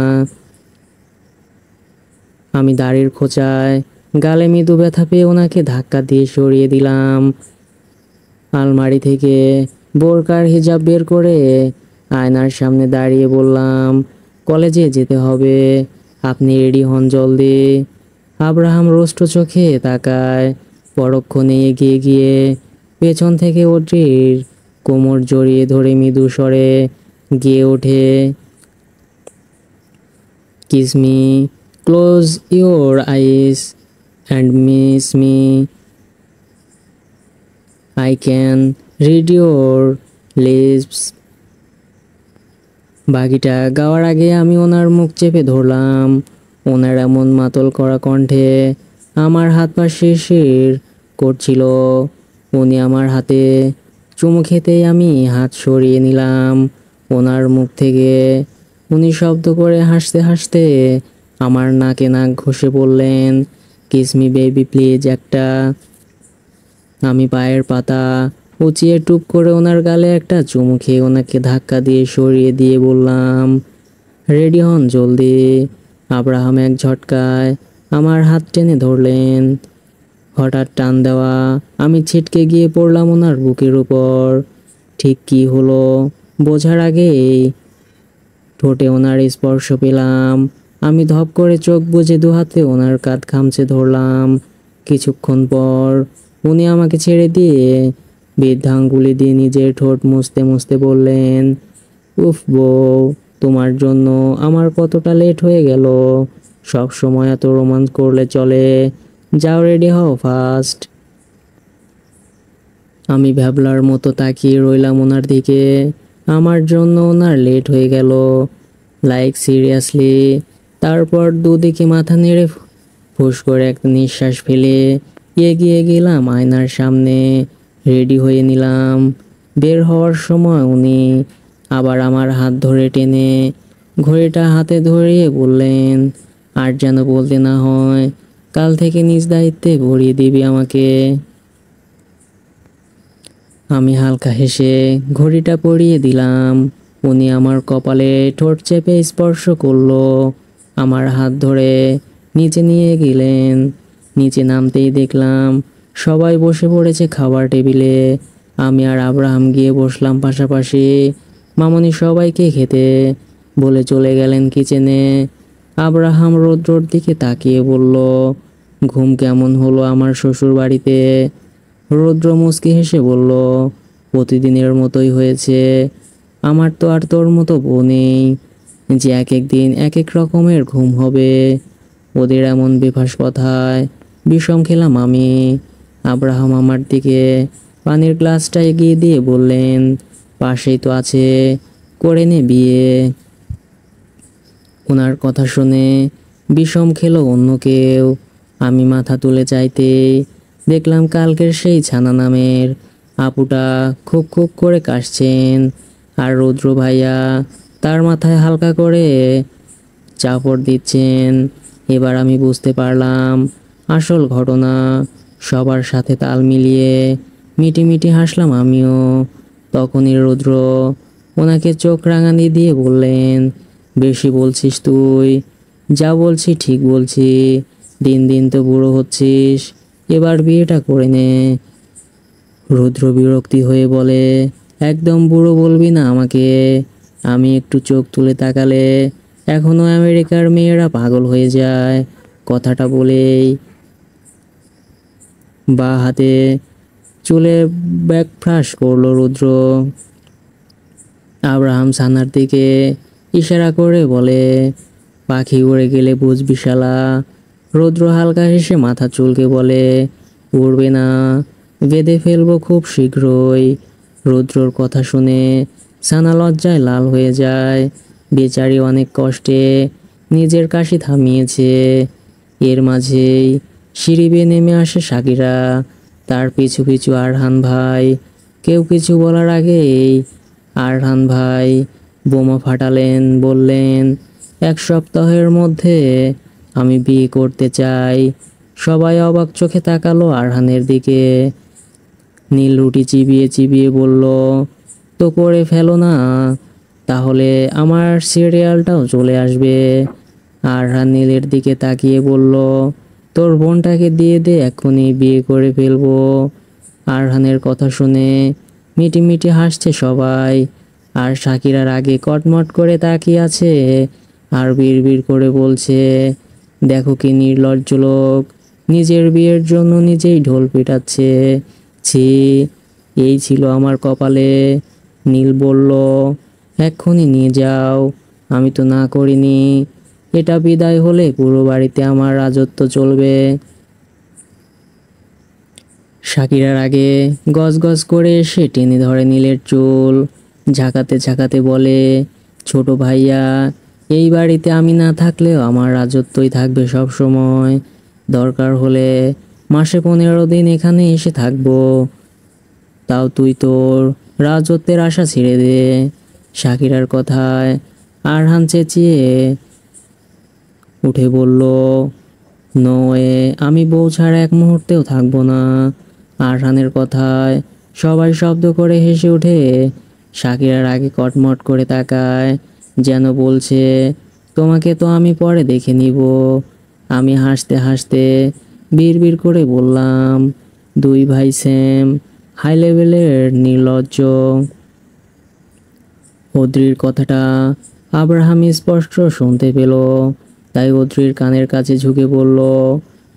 আমি দাড়ির খোঁচায় গালে মৃদু ব্যথা পেয়ে ওনাকে ধাক্কা দিয়ে সরিয়ে দিলাম। আলমারি থেকে বোরকার হিজাব বের করে আয়নার সামনে দাঁড়িয়ে বললাম, কলেজে যেতে হবে, আপনি রেডি হন জলদি। আব্রাহাম রুষ্ট চোখে তাকায়, পরক্ষণে এগিয়ে গিয়ে পেছন থেকে অড্রির কোমর জড়িয়ে ধরে মৃদু স্বরে গিয়ে ওঠে, kiss me, close your eyes and miss me, I can read your lips. বাকিটা গাওয়ার আগে আমি ওনার মুখ চেপে ধরলাম। ওনার এমন মাতল করা কণ্ঠে আমার হাত পা শিরশির করছিল। উনি আমার হাতে চুমু খেতেই আমি হাত সরিয়ে নিলাম ওনার মুখ থেকে। উনি শব্দ করে হাসতে হাসতে আমার নাকে নাক ঘষে বললেন, কিস মি বেবি প্লিজ একটা। আমি পায়ের পাতা উঁচিয়ে টুপ করে ওনার গালে একটা চুমু খেয়ে ওনাকে ধাক্কা দিয়ে সরিয়ে দিয়ে বললাম, রেডি হন জলদি। আব্রাহাম এক ঝটকায় আমার হাত টেনে ধরলেন। হঠাৎ টান দেওয়া আমি ছিটকে গিয়ে পড়লাম ওনার বুকের উপর। ঠিক কি হলো বোঝার আগেই ঠোঁটে ওনার স্পর্শ পেলাম। আমি ধপ করে চোখ বুজে দুহাতে ওনার কাঁধ খামচে ধরলাম। কিছুক্ষণ পর উনি আমাকে ছেড়ে দিয়ে বৃদ্ধাঙ্গুলি দিয়ে নিজের ঠোঁট মুছতে মুছতে বললেন, উফ বউ, তোমার জন্য আমার কতটা লেট হয়ে গেল। সব সময় এত রোমান্স করলে চলে? যাও রেডি হও ফাস্ট। আমি ভ্যাবলার মতো তাকিয়ে রইলাম ওনার দিকে। আমার জন্য ওনার লেট হয়ে গেল, লাইক সিরিয়াসলি। তারপর দুদিকে মাথা নেড়ে ফুস করে একটা নিঃশ্বাস ফেলে এগিয়ে গেলাম আয়নার সামনে, রেডি হয়ে নিলাম। বের হওয়ার সময় উনি আবার আমার হাত ধরে টেনে ঘড়িটা হাতে ধরিয়ে বললেন, আর যেন বলতে না হয়, কাল থেকে নিজ দায়িত্বে ঘুরিয়ে দিবি আমাকে। আমি হালকা হেসে ঘড়িটা পরিয়ে দিলাম। উনি আমার কপালে ঠোঁট চেপে স্পর্শ করলো, আমার হাত ধরে নিচে নিয়ে গেলেন। নিচে নামতেই দেখলাম সবাই বসে পড়েছে খাবার টেবিলে। আমি আর আব্রাহাম গিয়ে বসলাম পাশাপাশি। মামনি সবাইকে খেতে বলে চলে গেলেন কিচেনে। আব্রাহাম রৌদ্রর দিকে তাকিয়ে বলল, ঘুম কেমন হলো আমার শ্বশুর বাড়িতে? রৌদ্র মুচকি হেসে বলল, প্রতিদিনের মতোই হয়েছে। আমার তো আর তোর মতো বউ নেই যে এক এক দিন এক এক রকমের ঘুম হবে। ওদের এমন বেফাস কথায় বিষম খেলাম আমি। আব্রাহাম আমার দিকে পানির গ্লাসটা এগিয়ে দিয়ে বললেন, পাশেই তো আছে, করে নে বিয়ে। ওনার কথা শুনে বিষম খেলো অন্য কেউ। আমি মাথা তুলে চাইতে দেখলাম কালকের সেই ছানা নামের আপুটা খুব খুব করে কাশছেন, আর রুদ্র ভাইয়া তার মাথায় হালকা করে চাপড় দিচ্ছেন। এবার আমি বুঝতে পারলাম আসল ঘটনা। সবার সাথে তাল মিলিয়ে মিটি মিটি হাসলাম আমিও। তখনই রুদ্র ওনাকে চোখ রাঙানি দিয়ে বললেন, বেশি বলছিস তুই, যা বলছি ঠিক বলছি। দিন দিন তো বুড়ো হচ্ছিস, এবার বিয়েটা করে নে। রুদ্র বিরক্তি হয়ে বলে, একদম বুড়ো বলবি না আমাকে। আমি একটু চোখ তুলে তাকালে এখনো আমেরিকার মেয়েরা পাগল হয়ে যায়। কথাটা বলেই বা হাতে চুলে ব্যাকফ্লাশ করলো রুদ্র। আব্রাহাম সানার দিকে ইশারা করে বলে, পাখি উড়ে গেলে বুঝবি শালা। রুদ্র হালকা হেসে মাথা চুলকে বলে, উড়বে না, বেঁধে ফেলবো খুব শীঘ্রই। রুদ্রর কথা শুনে সানা লজ্জায় লাল হয়ে যায়। বেচারি অনেক কষ্টে নিজের কাশি থামিয়েছে। এর মাঝেই সিঁড়ি বেয়ে নেমে আসে সাকিরা, তার পিছু পিছু আরহান ভাই। কেউ কিছু বলার আগেই আরহান ভাই বোমা ফাটালেন, বললেন, 1 সপ্তাহের মধ্যে আমি বিয়ে করতে চাই। সবাই অবাক চোখে তাকালো আরহানের দিকে। নীল রুটি চিবিয়ে চিবিয়ে বলল, তো করে ফেলো না, তাহলে আমার সিরিয়ালটাও চলে আসবে। আরহান নীলের দিকে তাকিয়ে বলল, তোর বোনটাকে দিয়ে দে, এক্ষুনি বিয়ে করে ফেলবো। আরহানের কথা শুনে মিটি মিটি হাসছে সবাই। আর শাকিরার আগে কটমট করে তাকিয়ে আছে আর বিড়বিড় করে বলছে, দেখো কি নির্লজ্জ লোক, নিজের বিয়ের জন্য নিজেই ঢোল পিটাচ্ছে। ছি, এই ছিল আমার কপালে। নীল বলল, এক্ষুনি নিয়ে যাও। আমি তো না করিনি। এটা বিদায় হলে পুরো বাড়িতে আমার রাজত্ব চলবে। শাকিরার আগে গজ গজ করে এসে টেনে ধরে নীলের চুল, ঝাঁকাতে ঝাঁকাতে বলে, ছোট ভাইয়া, এই বাড়িতে আমি না থাকলেও আমার রাজত্বই থাকবে সব সময়। দরকার হলে মাসে 15 দিন এখানে এসে থাকবো, তাও তুই তোর রাজত্বের আশা ছেড়ে দে। শাকিরার কথায় আরহান চেঁচিয়ে উঠে বলল, নয়, আমি বউ ছাড়া এক মুহূর্তেও থাকবো না। আরহানের কথায় সবাই শব্দ করে হেসে ওঠে। শাকিরার আগে কটমট করে তাকায়, যেন বলছে, তোমাকে তো আমি পরে দেখে নিব। আমি হাসতে হাসতে বিড়বিড় করে বললাম, দুই ভাই সেম, হাই লেভেলের নির্লজ্জ। অদ্রির কথাটা আব্রাহাম স্পষ্ট শুনতে পেল, তাই অদ্রির কানের কাছে ঝুঁকে বলল,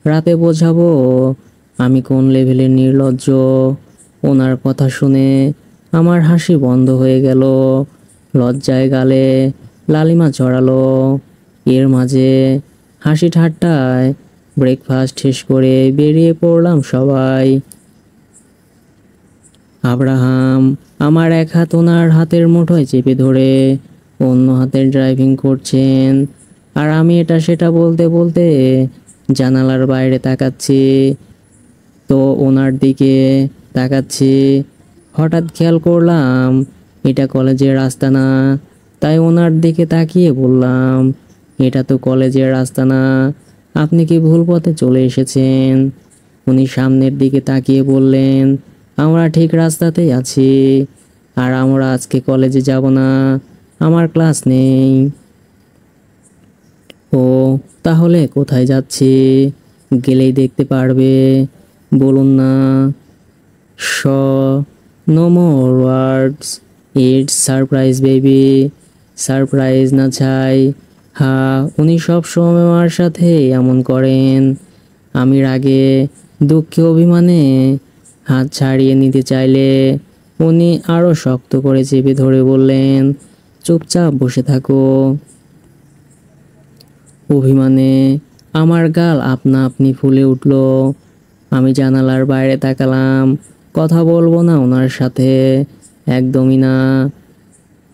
রাতে বোঝাবো আমি কোন লেভেলের নির্লজ্জ। ওনার কথা শুনে আমার হাসি বন্ধ হয়ে গেল, লজ্জায় গালে লালিমা চড়ালো। এর মাঝে হাসি ঠাট্টায় ব্রেকফাস্ট শেষ করে বেরিয়ে পড়লাম সবাই। আব্রাহাম আমার এক হাত ওনার হাতের মুঠোয় চেপে ধরে অন্য হাতের ড্রাইভিং করছেন, আর আমি এটা সেটা বলতে বলতে জানালার বাইরে তাকাচ্ছি। তো ওনার দিকে তাকাচ্ছি, হঠাৎ খেয়াল করলাম এটা কলেজের রাস্তা না। তাই ওনার দিকে তাকিয়ে বললাম, এটা তো কলেজের রাস্তা না, আপনি কি ভুল পথে চলে এসেছেন। উনি সামনের দিকে তাকিয়ে বললেন, আমরা ঠিক রাস্তাতেই আছি, আর আমরা আজকে কলেজে যাব না, আমার ক্লাস নেই। ও, তাহলে কোথায় যাচ্ছি, গেলেই দেখতে পারবে, বলুন না। শ, no more words, it's surprise baby. Surprise না চাই। হ্যাঁ, উনি সব সময় আমার সাথে এমন করেন। আমি রাগে দুঃখে অভিমানে হাত ছাড়িয়ে নিতে চাইলে উনি আরও শক্ত করে চেপে ধরে বললেন, চুপচাপ বসে থাকো। অভিমানে আমার গাল আপনা আপনি ফুলে উঠল। আমি জানালার বাইরে তাকালাম, কথা বলবো না ওনার সাথে, একদমই না।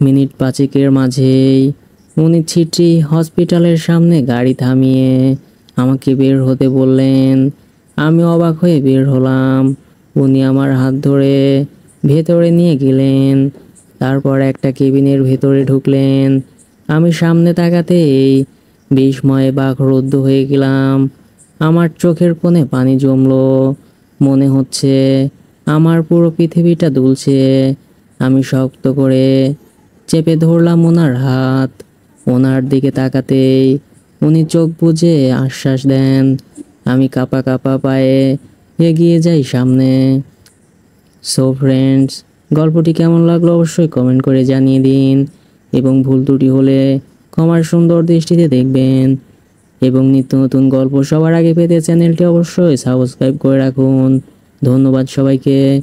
মিনিট পাঁচেকের মাঝেই উনি ছিটরি হসপিটালের সামনে গাড়ি থামিয়ে আমাকে বের হতে বললেন। আমি অবাক হয়ে বের হলাম। উনি আমার হাত ধরে ভেতরে নিয়ে গেলেন, তারপর একটা কেবিনের ভেতরে ঢুকলেন। আমি সামনে তাকাতেই বিস্ময়ে বাকরুদ্ধ হয়ে গেলাম। আমার চোখের কোণে পানি জমলো, মনে হচ্ছে আমার পুরো পৃথিবীটা দুলছে। আমি শক্ত করে চেপে ধরলাম ওনার হাত। ওনার দিকে তাকাতেই উনি চোখ বুজে আশ্বাস দেন। আমি কাঁপা কাঁপা পায়ে এগিয়ে যাই সামনে। সো ফ্রেন্ডস, গল্পটি কেমন লাগলো অবশ্যই কমেন্ট করে জানিয়ে দিন, এবং ভুল ত্রুটি হলে ক্ষমার সুন্দর দৃষ্টিতে দেখবেন। এবং নিত্য নতুন গল্প সবার আগে পেতে চ্যানেলটি অবশ্যই সাবস্ক্রাইব করে রাখুন। ধন্যবাদ সবাইকে।